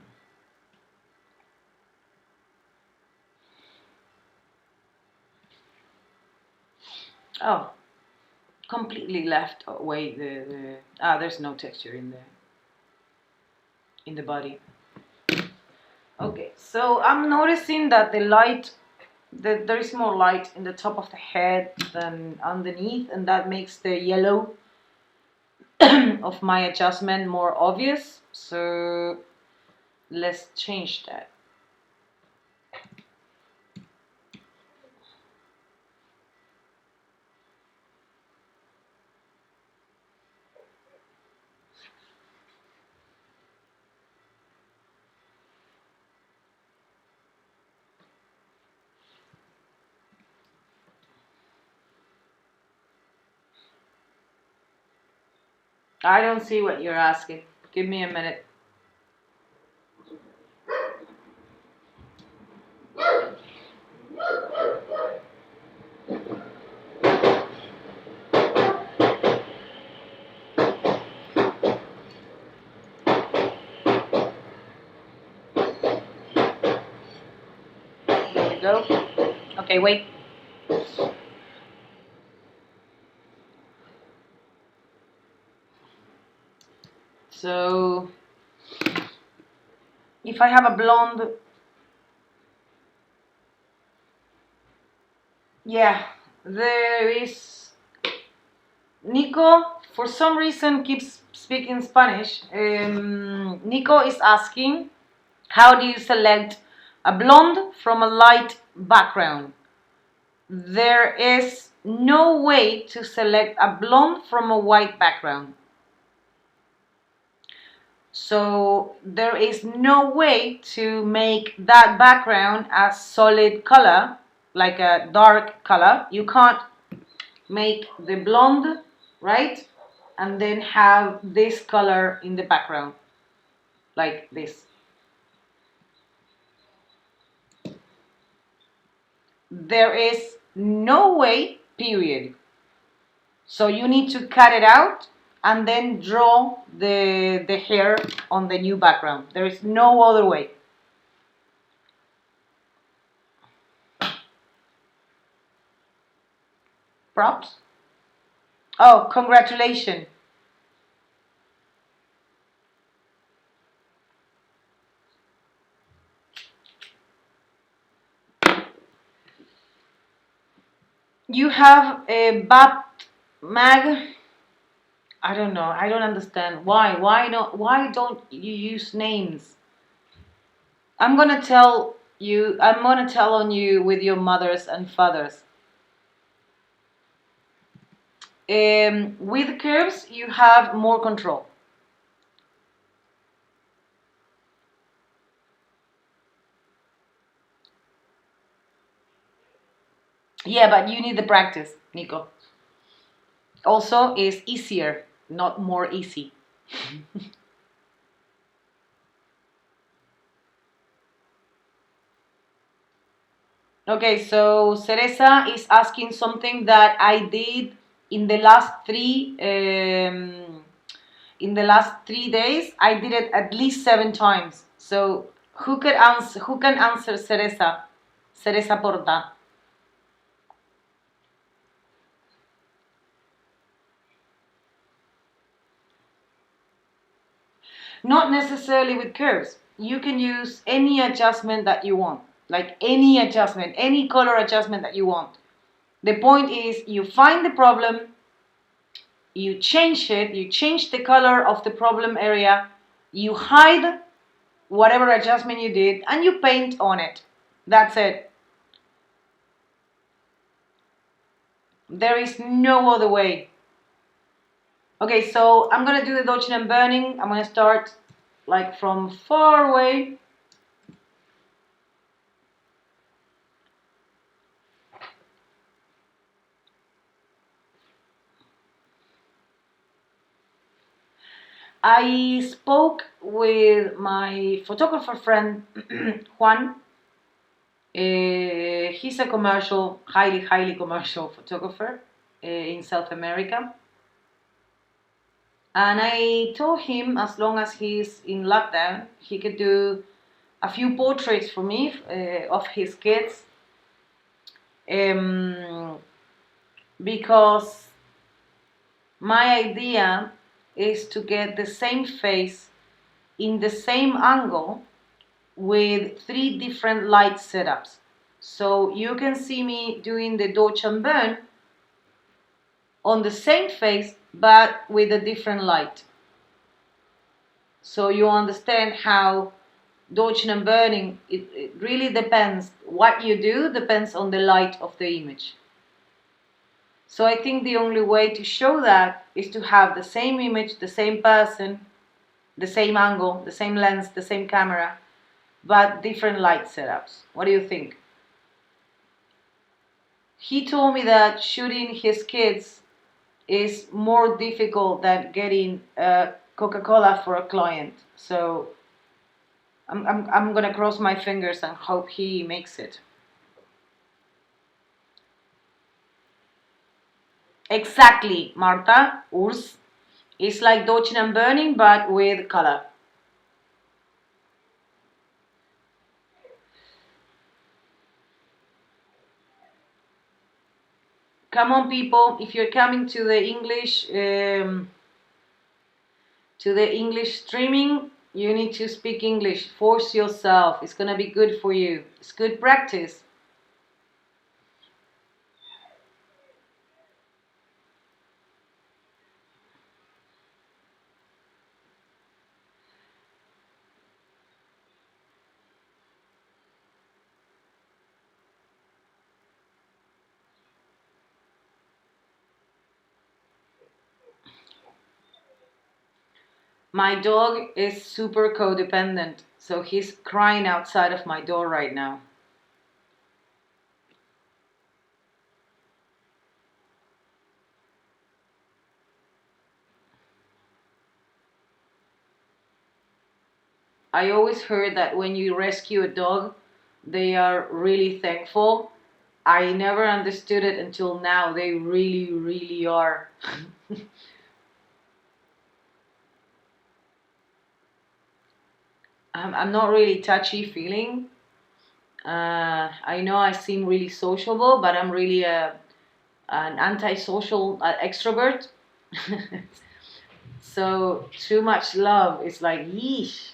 Oh, completely left away there's no texture in the body. Okay, so I'm noticing that the light, there is more light in the top of the head than underneath, and that makes the yellow of my adjustment more obvious. So let's change that. I don't see what you're asking. Give me a minute. There we go. Okay, wait. So if I have a blonde, yeah, there is Nico, for some reason, keeps speaking Spanish. Nico is asking, how do you select a blonde from a light background? There is no way to select a blonde from a white background. So there is no way to make that background a solid color, like a dark color. You can't make the blonde, right? And then have this color in the background, like this. There is no way, period. So you need to cut it out and then draw the hair on the new background. There is no other way. Props? Oh, congratulations. You have a BAP mag. I don't know. I don't understand. Why? Why don't you use names? I'm gonna tell you. I'm gonna tell on you with your mothers and fathers. With curves, you have more control. Yeah, but you need the practice, Nico. Also, it's easier, not more easy. Okay, so Cereza is asking something that I did in the last in the last 3 days. I did it at least 7 times. So who could answer? Who can answer Cereza? Cereza Porta. Not necessarily with curves. You can use any adjustment that you want, like any adjustment, any color adjustment that you want. The point is you find the problem, you change it, you change the color of the problem area, you hide whatever adjustment you did, and you paint on it. That's it. There is no other way. Okay, so I'm gonna do the dodging and burning. I'm gonna start like from far away. I spoke with my photographer friend Juan. He's a commercial, highly commercial photographer in South America. And I told him as long as he's in lockdown, he could do a few portraits for me of his kids. Because my idea is to get the same face in the same angle with 3 different light setups. So you can see me doing the dodge and burn on the same face but with a different light. So you understand how dodging and burning, it really depends. What you do depends on the light of the image. So I think the only way to show that is to have the same image, the same person, the same angle, the same lens, the same camera, but different light setups. What do you think? He told me that shooting his kids is more difficult than getting Coca-Cola for a client. So I'm gonna cross my fingers and hope he makes it. Exactly, Marta, Urs. It's like dodging and burning, but with color. Come on, people! If you're coming to the English streaming, you need to speak English. Force yourself. It's gonna be good for you. It's good practice. My dog is super codependent, so he's crying outside of my door right now. I always heard that when you rescue a dog, they are really thankful. I never understood it until now. They really, really are. I'm not really touchy feeling. I know I seem really sociable, but I'm really an antisocial extrovert. So too much love is like yeesh.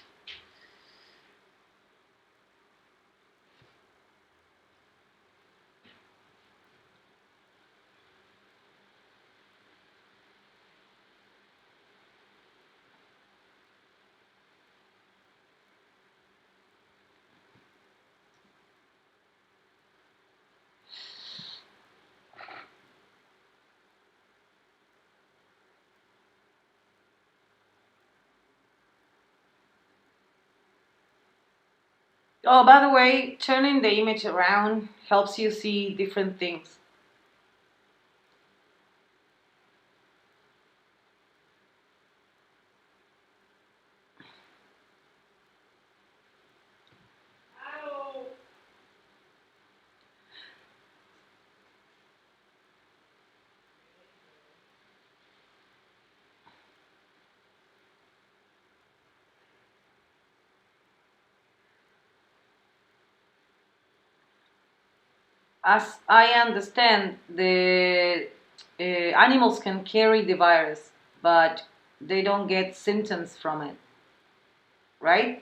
Oh, by the way, turning the image around helps you see different things. As I understand, the animals can carry the virus, but they don't get symptoms from it, right?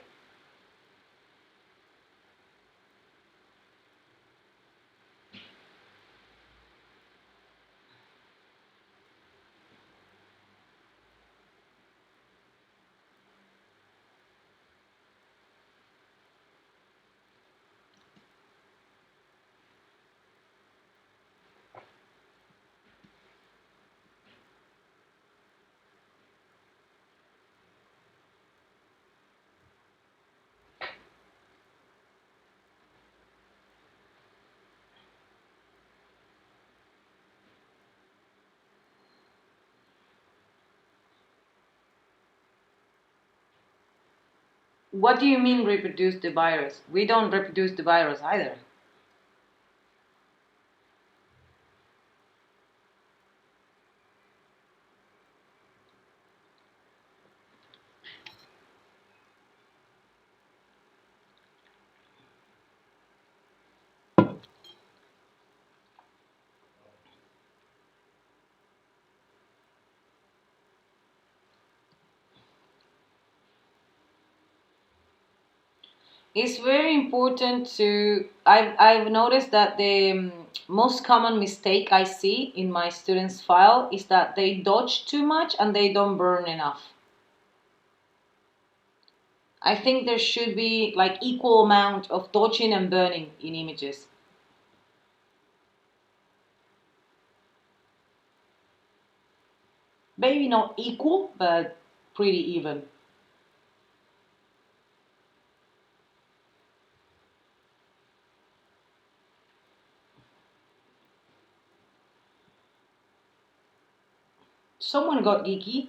What do you mean reproduce the virus? We don't reproduce the virus either. It's very important to. I've noticed that the most common mistake I see in my students' file is that they dodge too much and they don't burn enough. I think there should be like equal amount of dodging and burning in images. Maybe not equal, but pretty even. Someone got geeky.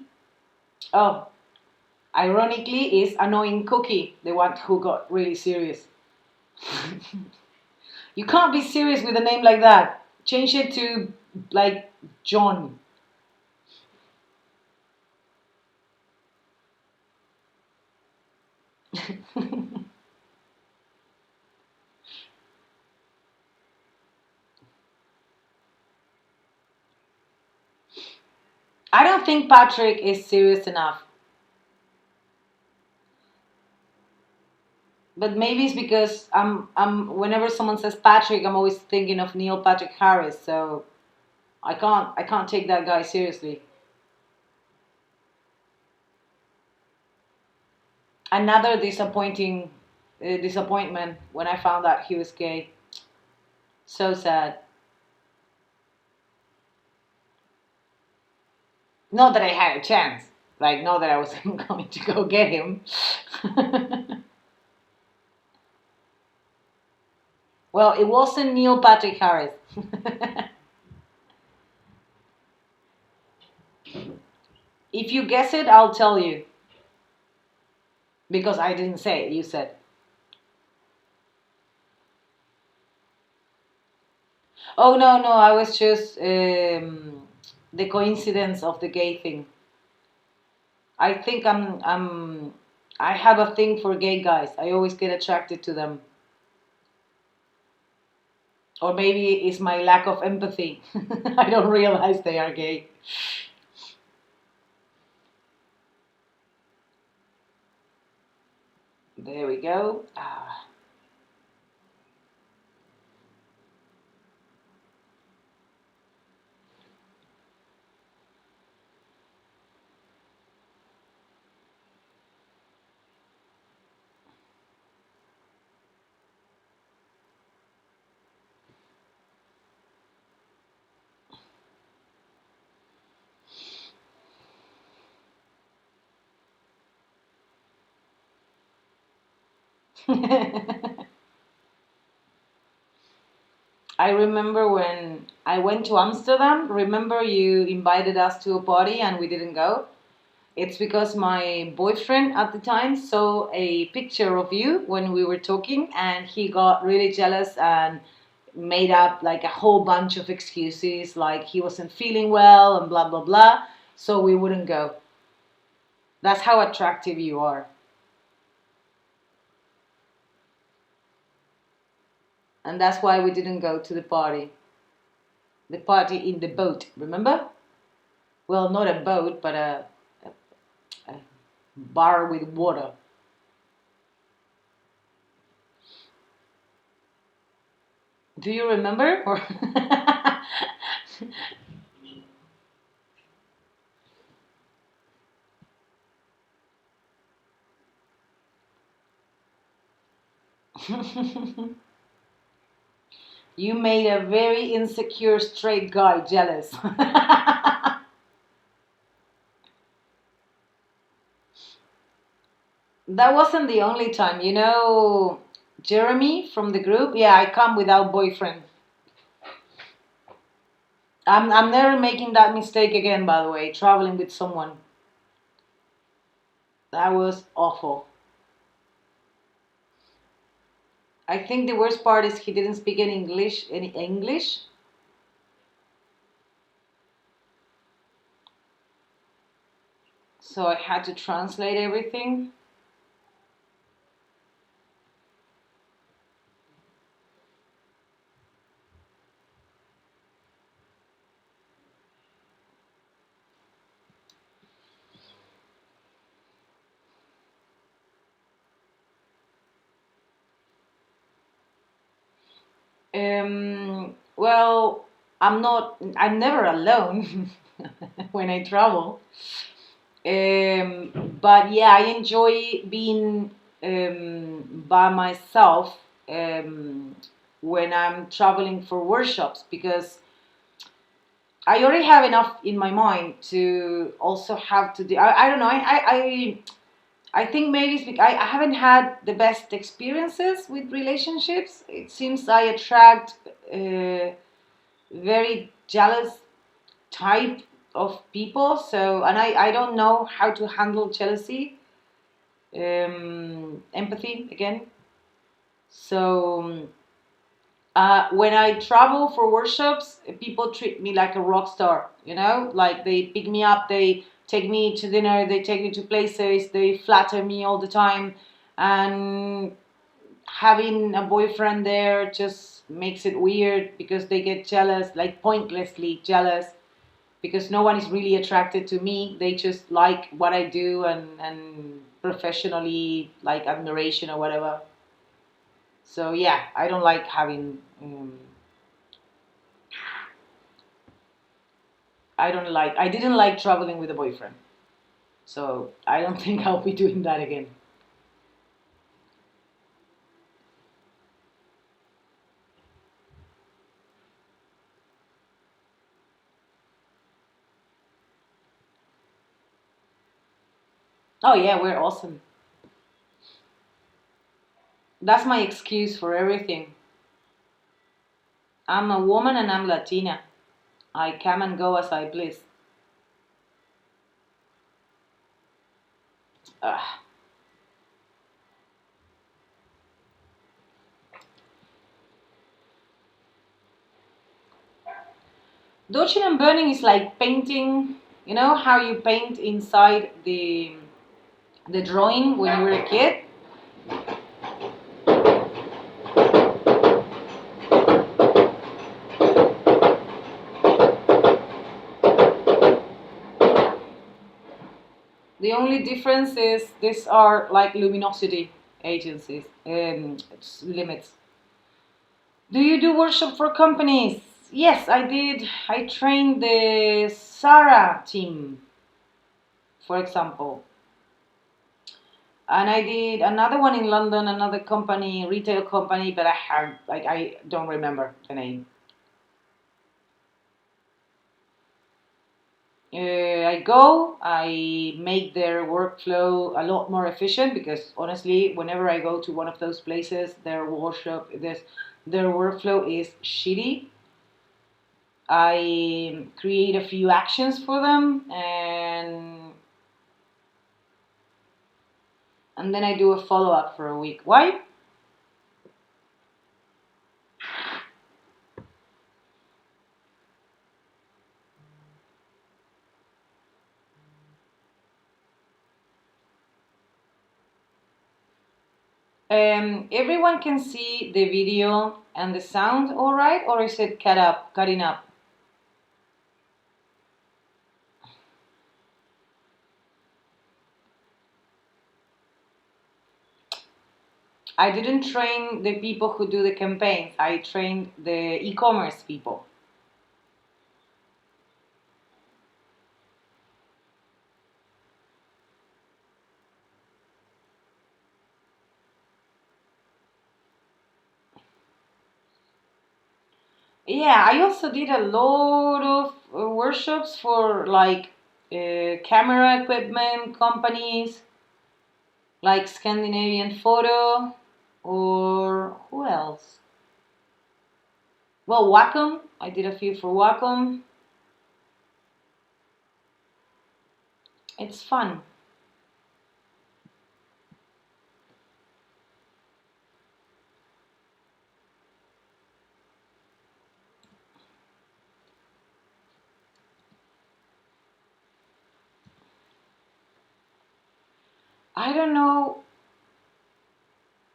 Oh, ironically, is annoying Cookie the one who got really serious. You can't be serious with a name like that. Change it to like John. I don't think Patrick is serious enough. But maybe it's because whenever someone says Patrick, I'm always thinking of Neil Patrick Harris, so I can't take that guy seriously. Another disappointment when I found out he was gay. So sad. Not that I had a chance. Like, not that I was going to go get him. Well, it wasn't Neil Patrick Harris. If you guess it, I'll tell you. Because I didn't say it, you said. Oh, no, no, I was just the coincidence of the gay thing. I think I have a thing for gay guys. I always get attracted to them. Or maybe it's my lack of empathy. I don't realize they are gay. There we go. Ah. I remember when I went to Amsterdam. Remember you invited us to a party and we didn't go? It's because my boyfriend at the time saw a picture of you when we were talking and he got really jealous and made up like a whole bunch of excuses, like he wasn't feeling well and blah, blah, blah. So we wouldn't go. That's how attractive you are. And that's why we didn't go to the party. The party in the boat, remember? Well, not a boat, but a bar with water. Do you remember? Or you made a very insecure straight guy jealous. That wasn't the only time. You know, Jeremy from the group? Yeah, I come without boyfriend. I'm never making that mistake again, by the way, traveling with someone. That was awful. I think the worst part is he didn't speak any English. So I had to translate everything. Well, I'm never alone when I travel. But yeah, I enjoy being by myself when I'm traveling for workshops because I already have enough in my mind to also have to do. I don't know. I think maybe it's because I haven't had the best experiences with relationships. It seems I attract very jealous type of people. So, and I don't know how to handle jealousy, empathy again. So, when I travel for workshops, people treat me like a rock star, you know? Like they pick me up, they take me to dinner, they take me to places, they flatter me all the time. And having a boyfriend there just makes it weird because they get jealous, like pointlessly jealous, because no one is really attracted to me. They just like what I do and professionally like admiration or whatever. So yeah, I don't like having. I don't like. I didn't like traveling with a boyfriend. So I don't think I'll be doing that again. Oh yeah, we're awesome. That's my excuse for everything. I'm a woman and I'm Latina. I come and go as I please. Ugh. Dodging and burning is like painting. You know how you paint inside the drawing when you were a kid? The only difference is these are like luminosity agencies, limits. Do you do workshop for companies? Yes, I did. I trained the Sarah team, for example. And I did another one in London, another company, retail company, but I don't remember the name. I make their workflow a lot more efficient because honestly, whenever I go to one of those places, their workflow is shitty. I create a few actions for them and then I do a follow up for a week. Why? Everyone can see the video and the sound all right, or is it cutting up? I didn't train the people who do the campaigns. I trained the e-commerce people. Yeah, I also did a lot of workshops for like camera equipment companies, like Scandinavian Photo, or who else? Well, Wacom. I did a few for Wacom. It's fun. I don't know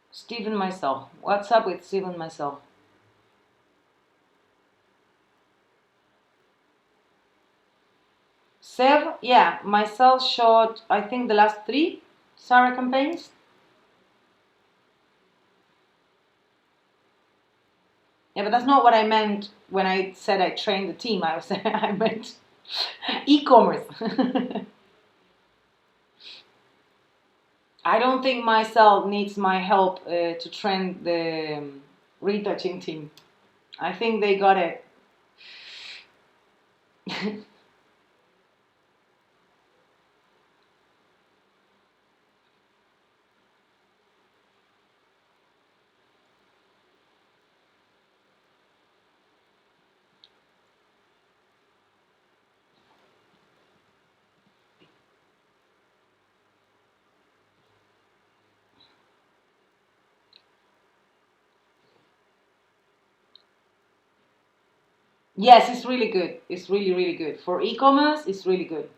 Stephen myself. What's up with Stephen myself? Sev, yeah, myself shot I think the last three Sarah campaigns. Yeah, but that's not what I meant when I said I trained the team. I meant e-commerce. I don't think myself needs my help to train the retouching team. I think they got it. Yes, it's really good. It's really, really good. For e-commerce, it's really good.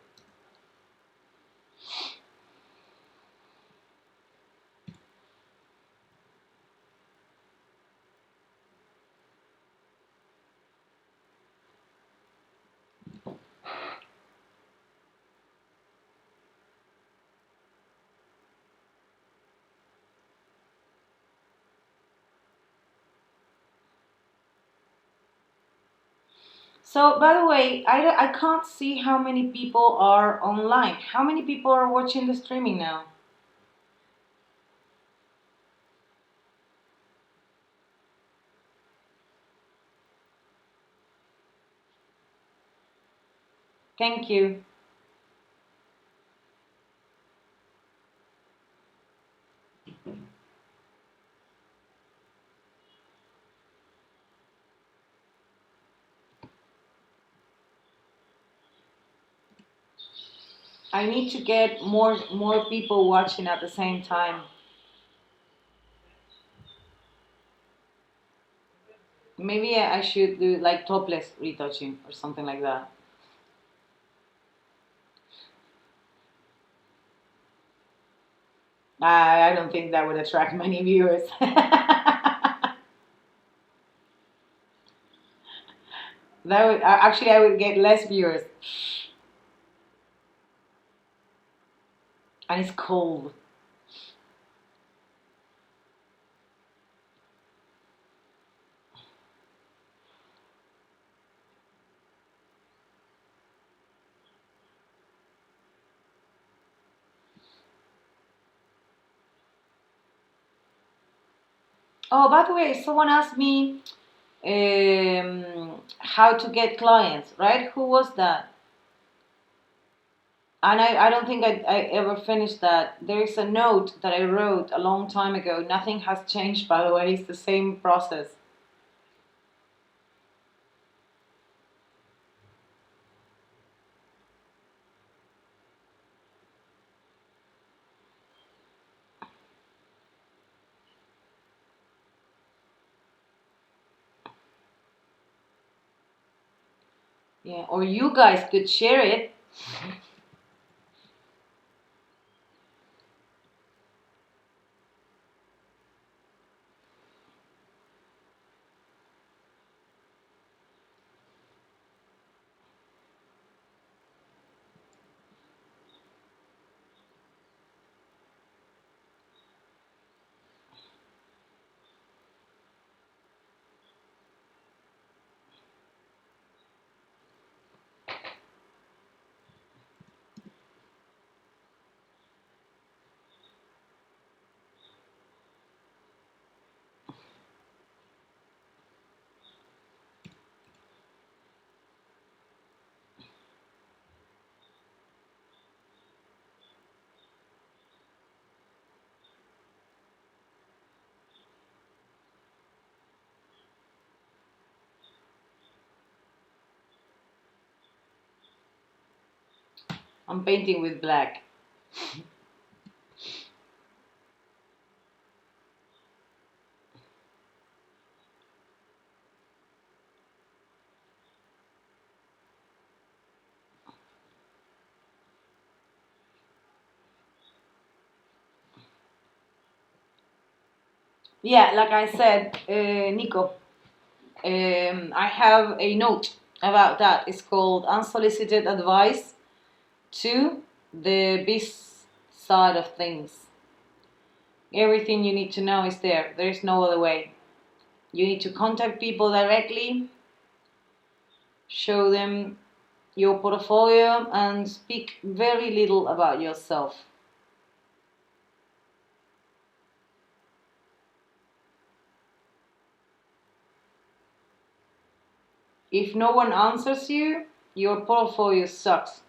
So, by the way, I can't see how many people are online. How many people are watching the streaming now? Thank you. I need to get more people watching at the same time. Maybe I should do like topless retouching or something like that. I don't think that would attract many viewers. That would actually I would get less viewers, and it's cold. Oh, by the way, someone asked me how to get clients, right? Who was that? And I don't think I ever finished that. There is a note that I wrote a long time ago. Nothing has changed, by the way. It's the same process. Yeah, or you guys could share it. I'm painting with black. Yeah, like I said, Nico, I have a note about that. It's called Unsolicited Advice to the Biz Side of Things. Everything you need to know is there. There is no other way. You need to contact people directly, show them your portfolio, and speak very little about yourself. If no one answers you, your portfolio sucks.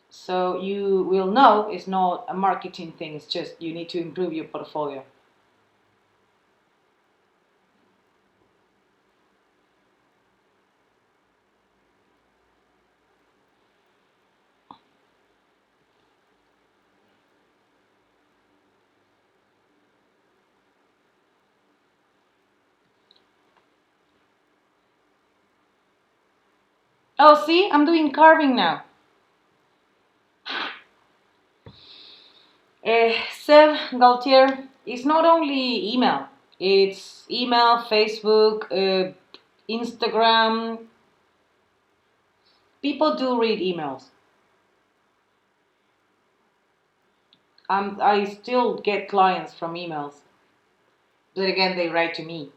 So you will know it's not a marketing thing, it's just you need to improve your portfolio. Oh, see, I'm doing carving now. Seb Gaultier is not only email, it's email, Facebook, Instagram. People do read emails. I still get clients from emails, but again, they write to me.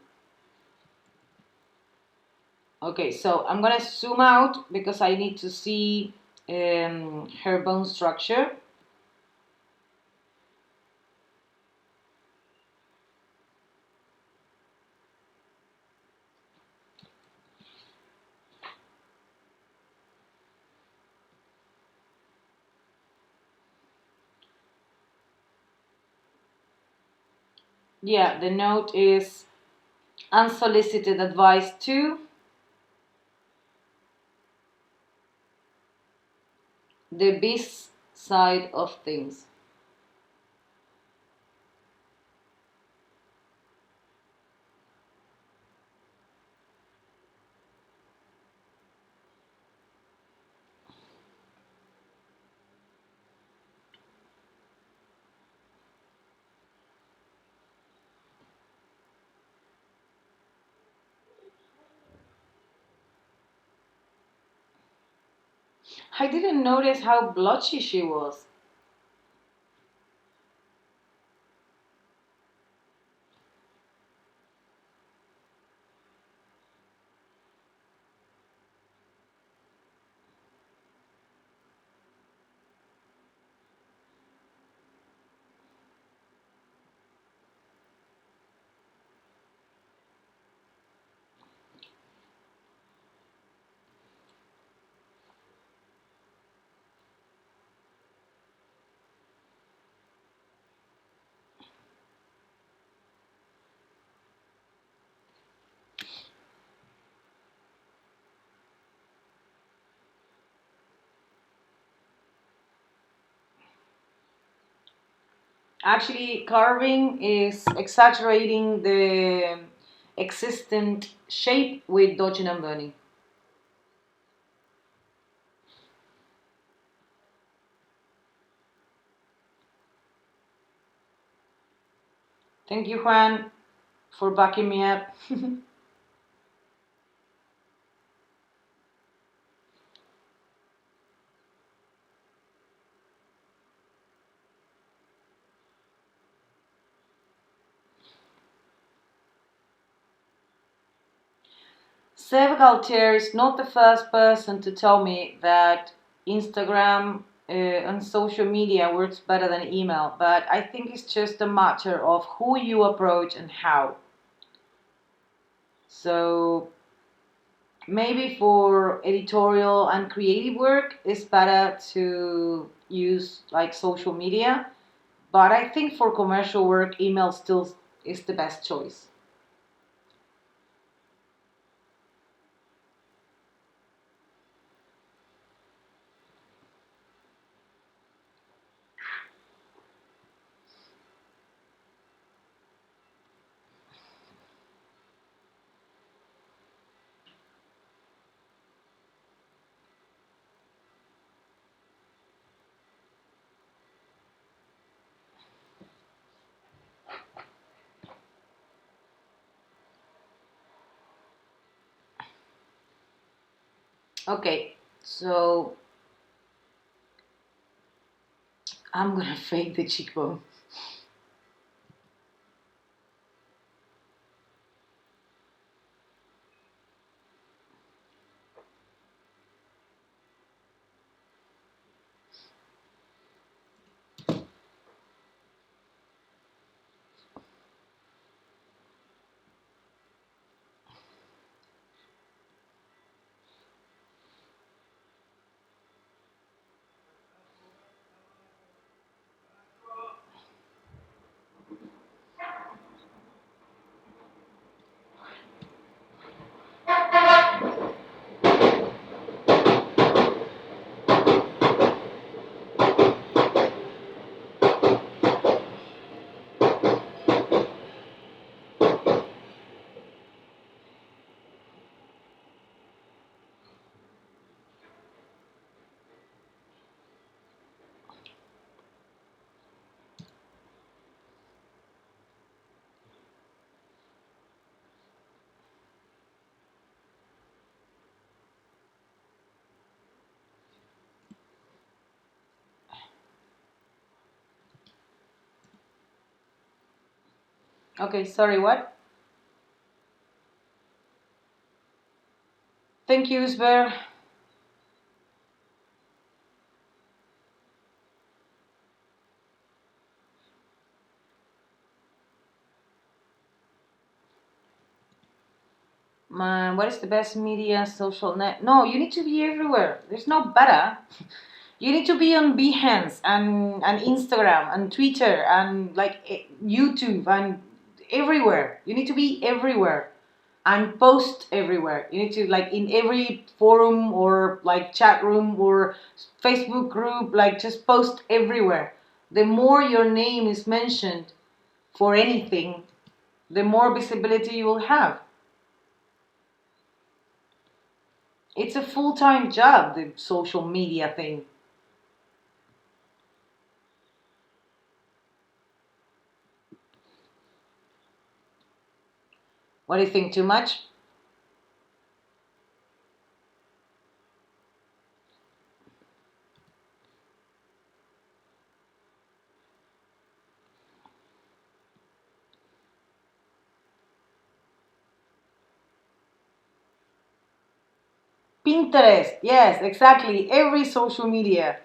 Okay, so I'm gonna zoom out because I need to see her bone structure. Yeah, the note is unsolicited advice to the biz side of things. I didn't notice how blotchy she was. Actually, carving is exaggerating the existent shape with dodging and burning. Thank you, Juan, for backing me up. Seb Galtier is not the first person to tell me that Instagram and social media works better than email, but I think it's just a matter of who you approach and how. So maybe for editorial and creative work, it's better to use like social media, but I think for commercial work, email still is the best choice. Okay, so I'm gonna fake the cheekbone. Okay, sorry, what? Thank you, Sver. What is the best media social net? No, you need to be everywhere. There's no better. You need to be on Behance and Instagram and Twitter and like YouTube and everywhere. You need to be everywhere and post everywhere. You need to, like, in every forum or like chat room or Facebook group, like, just post everywhere. The more your name is mentioned for anything, the more visibility you will have. It's a full-time job, the social media thing. What do you think, too much? Pinterest, yes, exactly. Every social media.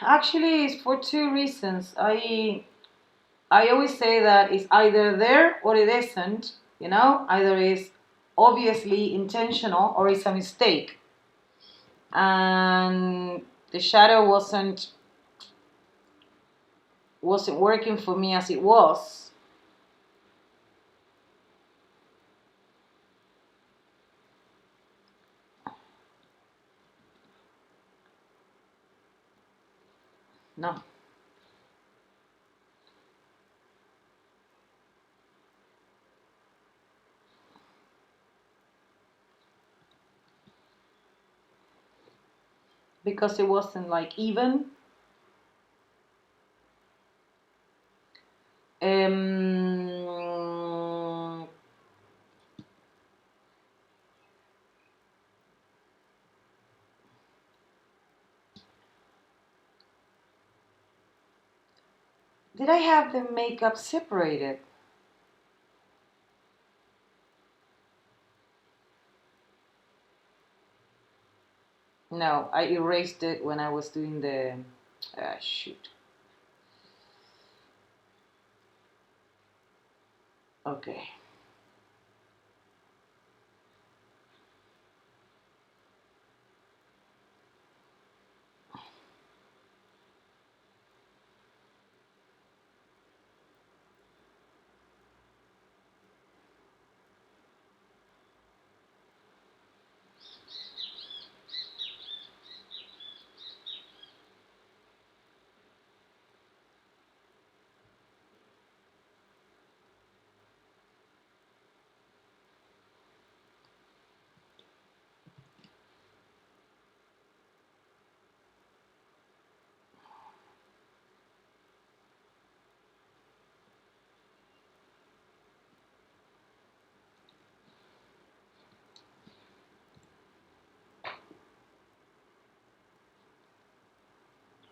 Actually, it's for two reasons. I always say that it's either there or it isn't. You know, either it's obviously intentional or it's a mistake. And the shadow wasn't working for me as it was. No, because it wasn't like even. Um, did I have the makeup separated? No, I erased it when I was doing the shoot. Okay.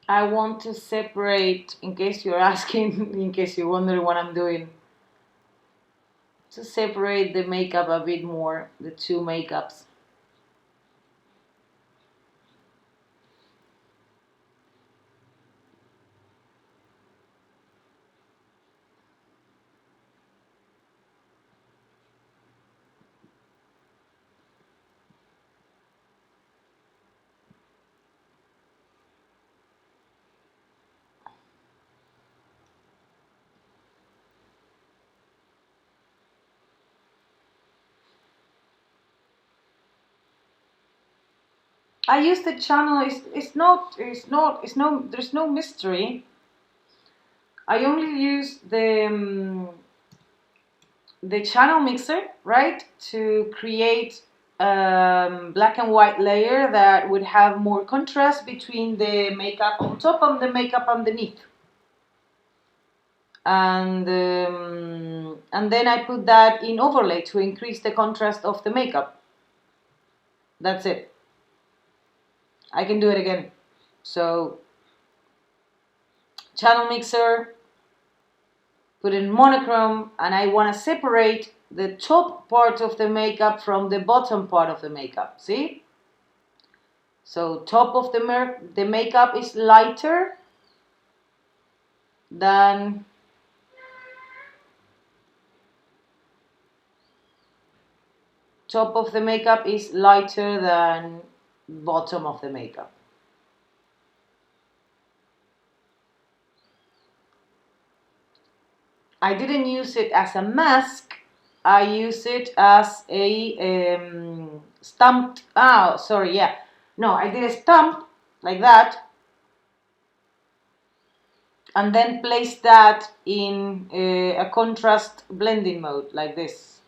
I want to separate, in case you're asking, in case you're wondering what I'm doing, to separate the makeup a bit more, the two makeups. I use the channel. There's no mystery. I only use the channel mixer, right, to create black and white layer that would have more contrast between the makeup on top and the makeup underneath. And then I put that in overlay to increase the contrast of the makeup. That's it. I can do it again. So channel mixer, put in monochrome, and I want to separate the top part of the makeup from the bottom part of the makeup. See? So top of the makeup is lighter than top of the makeup is lighter than bottom of the makeup. I didn't use it as a mask. I use it as a stamped. Oh, sorry, yeah. No, I did a stamp like that, and then place that in a contrast blending mode like this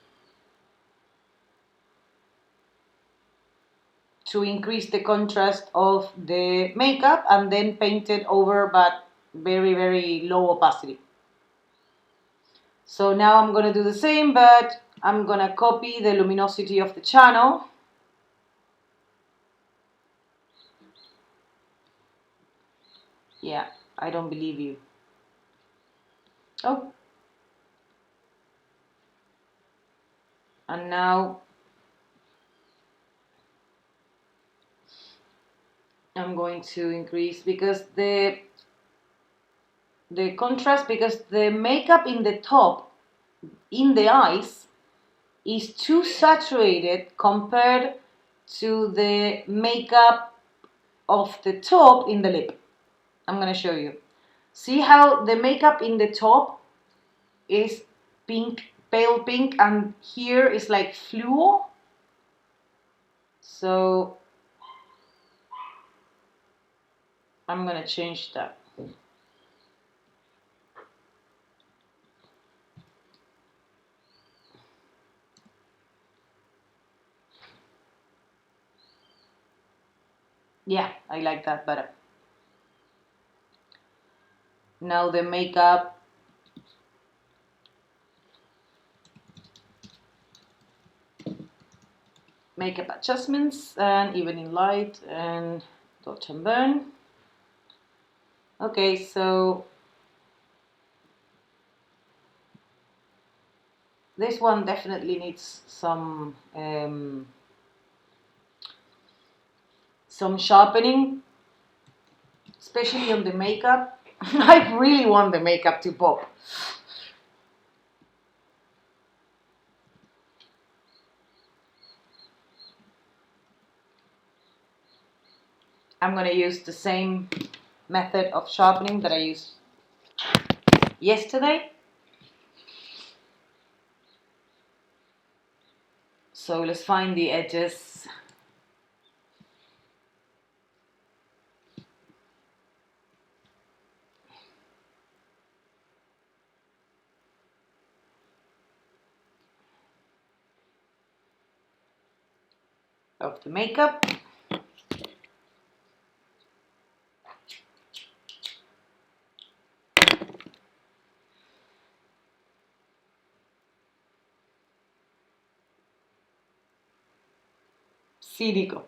to increase the contrast of the makeup, and then paint it over, but very, very low opacity. So now I'm going to do the same, but I'm going to copy the luminosity of the channel. Yeah, I don't believe you. Oh. And now I'm going to increase because the contrast, because the makeup in the top, in the eyes, is too saturated compared to the makeup of the top in the lip. I'm going to show you. See how the makeup in the top is pink, pale pink, and here is like fluo? So I'm going to change that. Yeah, I like that better. Now the makeup adjustments and evening light and dodge and burn. Okay, so this one definitely needs some sharpening, especially on the makeup. I really want the makeup to pop. I'm going to use the same method of sharpening that I used yesterday. So let's find the edges. Of the makeup. Círico.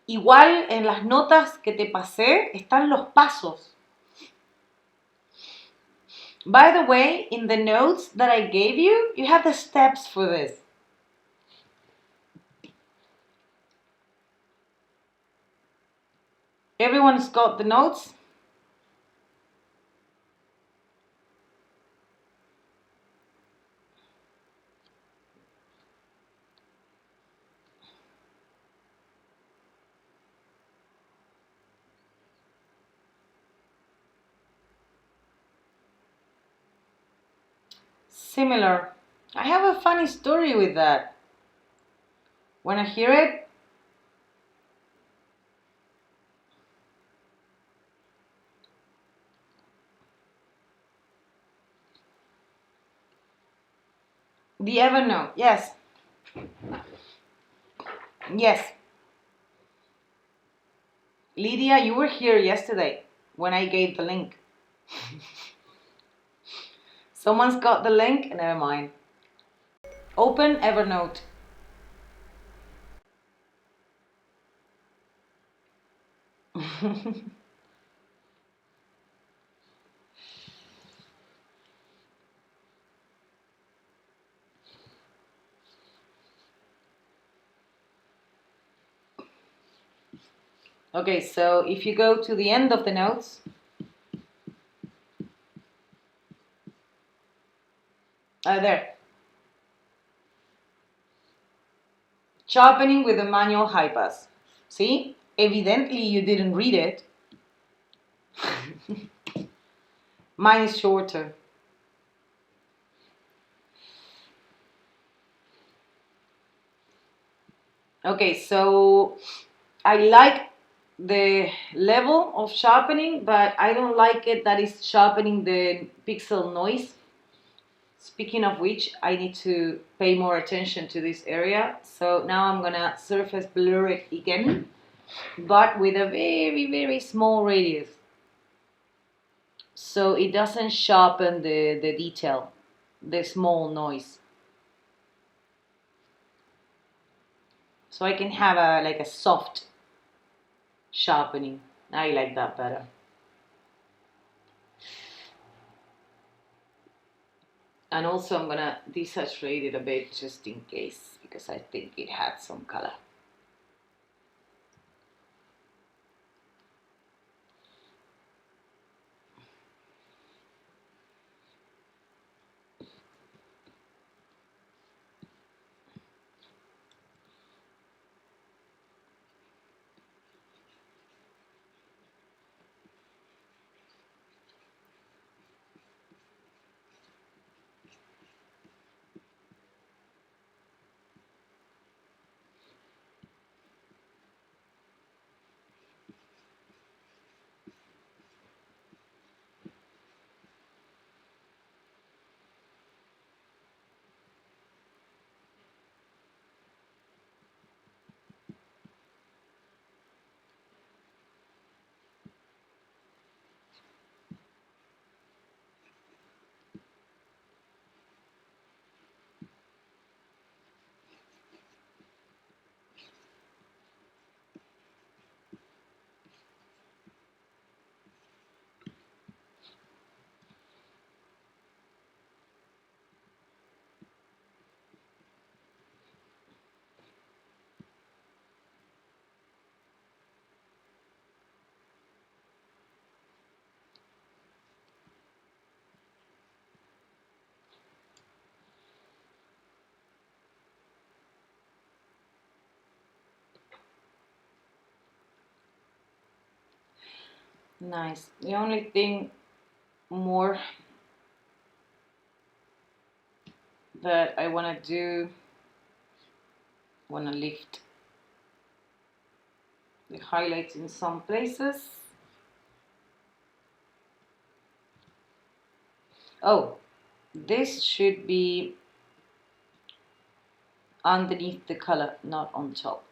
Igual en las notas que te pasé están los pasos. By the way, in the notes that I gave you, you have the steps for this. Everyone's got the notes? Similar. I have a funny story with that. Wanna hear it? The Evernote, yes. Yes. Lydia, you were here yesterday when I gave the link. Someone's got the link? Never mind. Open Evernote. Okay, so if you go to the end of the notes, there. Sharpening with the manual high pass. See? Evidently you didn't read it. Mine is shorter. Okay, so I like the level of sharpening, but I don't like it that is sharpening the pixel noise. Speaking of which, I need to pay more attention to this area. So now I'm gonna surface blur it again, but with a very, very small radius. So it doesn't sharpen the detail, the small noise. So I can have like a soft sharpening. I like that better. And also I'm gonna desaturate it a bit just in case, because I think it had some color. Nice. The only thing more that I want to do, want to lift the highlights in some places. Oh, this should be underneath the color, not on top.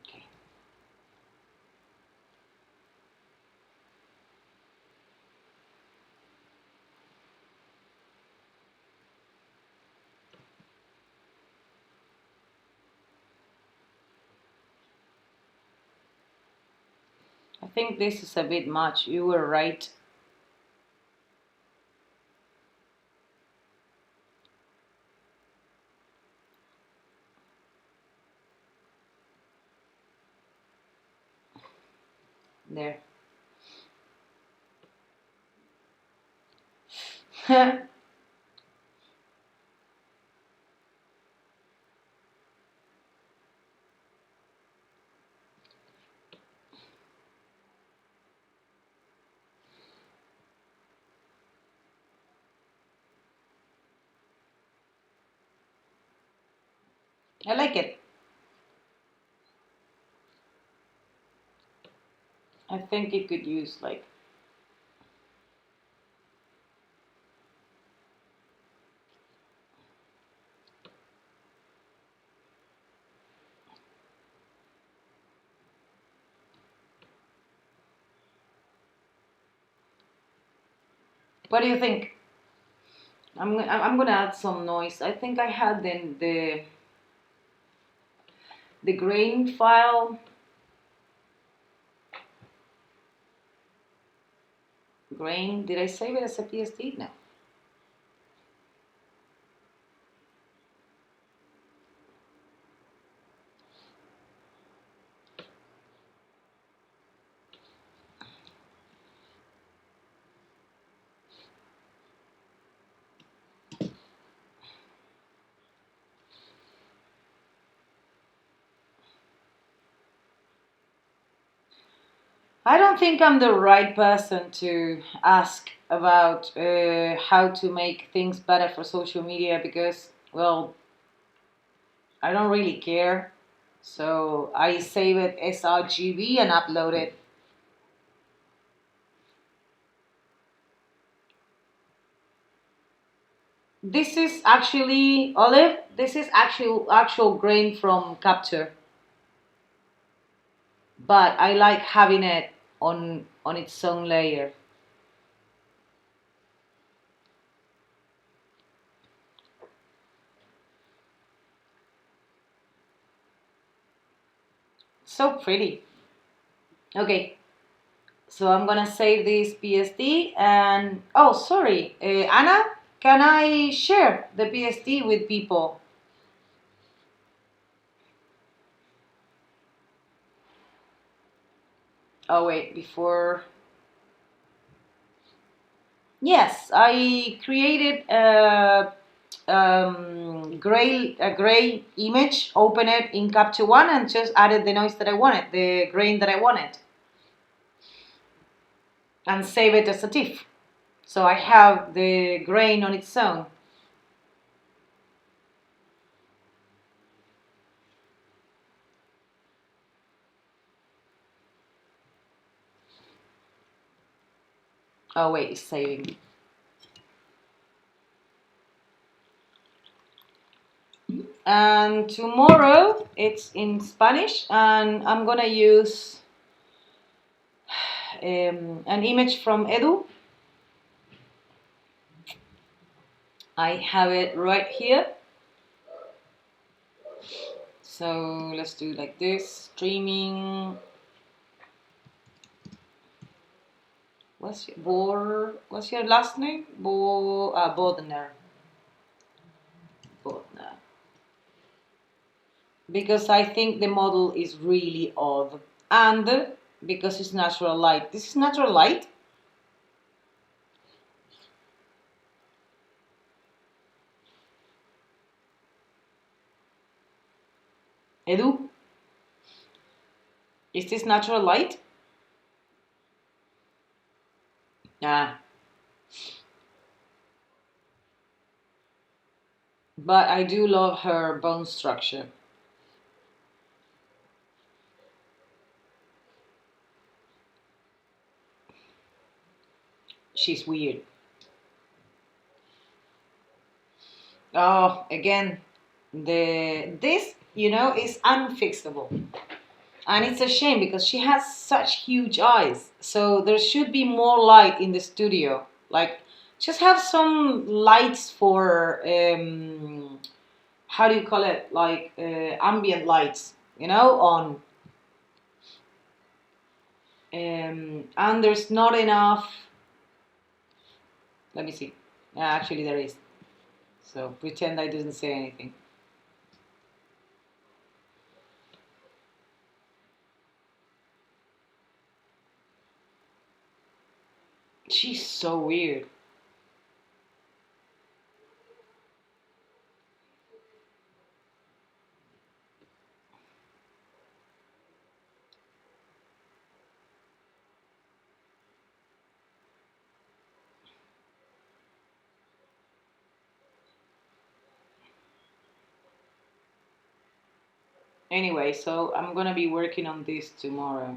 Okay. I think this is a bit much. You were right. There. I like it. I think it could use like What do you think? I'm gonna add some noise. I think I had the grain file. Grain. Did I save it as a PSD? No. I don't think I'm the right person to ask about how to make things better for social media because, well, I don't really care. So I save it sRGB and upload it. This is actually Olive. This is actual grain from Capture, but I like having it on its own layer. So pretty. Okay, so I'm gonna save this PSD and oh, sorry, Anna, can I share the PSD with people? Oh wait, before. Yes, I created a gray image, open it in Capture One, and just added the noise that I wanted, the grain that I wanted, and save it as a TIFF. So I have the grain on its own. Oh wait, it's saving. And tomorrow it's in Spanish, and I'm gonna use an image from Edu. I have it right here. So let's do like this, streaming. What's your last name? Bodner. Bodner. Because I think the model is really odd. And because it's natural light. This is natural light? Edu? Is this natural light? Ah. But I do love her bone structure. She's weird. Oh, again, this is unfixable, and it's a shame because she has such huge eyes. So there should be more light in the studio. Like, just have some lights for how do you call it? Like ambient lights, on. And there's not enough. Let me see. Actually, there is. So pretend I didn't say anything. She's so weird. Anyway, so I'm gonna be working on this tomorrow.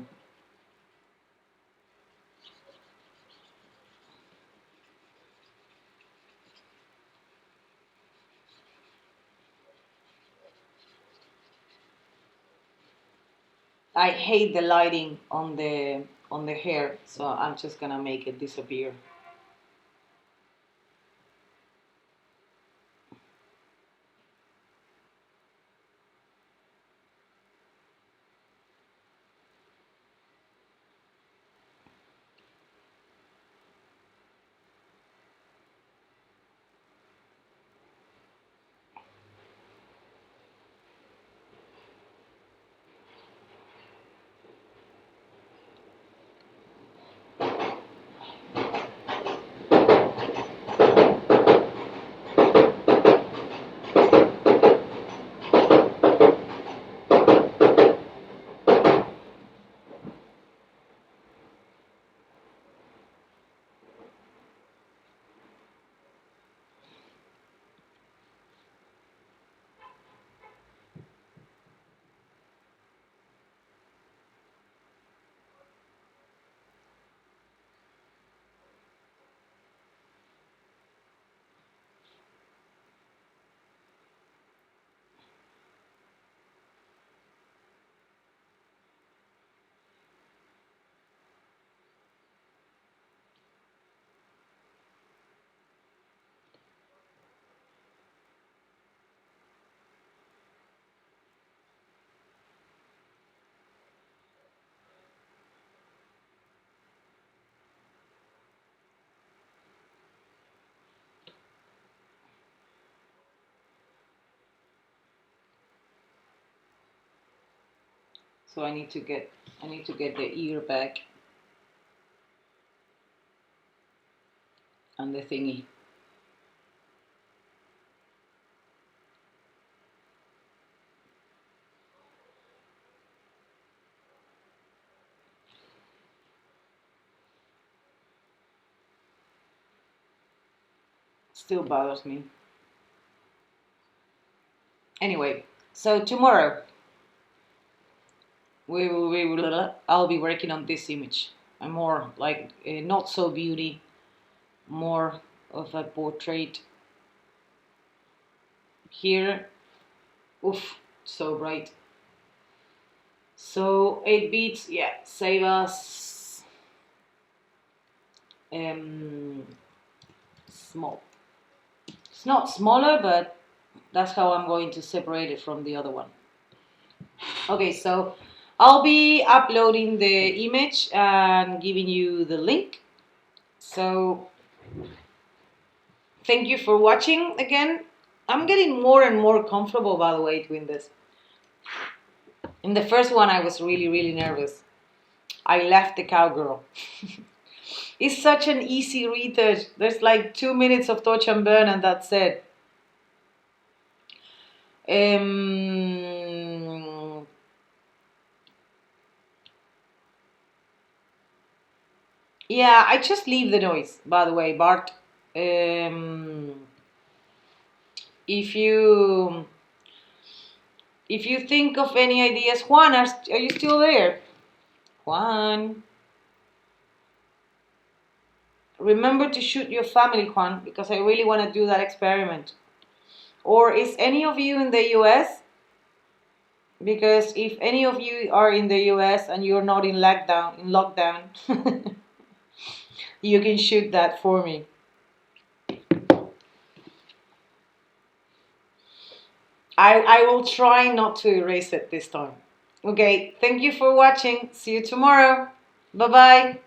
I hate the lighting on the hair, so I'm just gonna make it disappear. So I need to get the ear back and the thingy. Still bothers me. Anyway, so tomorrow I'll be working on this image. I'm more like not so beauty, more of a portrait. Here, oof, so bright. So 8 beats, yeah, save us small. It's not smaller, but that's how I'm going to separate it from the other one. Okay, so I'll be uploading the image and giving you the link. So thank you for watching again. I'm getting more and more comfortable, by the way, doing this. In the first one, I was really, really nervous. I left the cowgirl. It's such an easy retouch. There's like 2 minutes of touch and burn and that's it. Yeah, I just leave the noise, by the way, Bart. If you think of any ideas, Juan, are you still there? Juan. Remember to shoot your family, Juan, because I really want to do that experiment. Or is any of you in the US? Because if any of you are in the US and you're not in lockdown, you can shoot that for me. I will try not to erase it this time. Okay, thank you for watching. See you tomorrow. Bye-bye.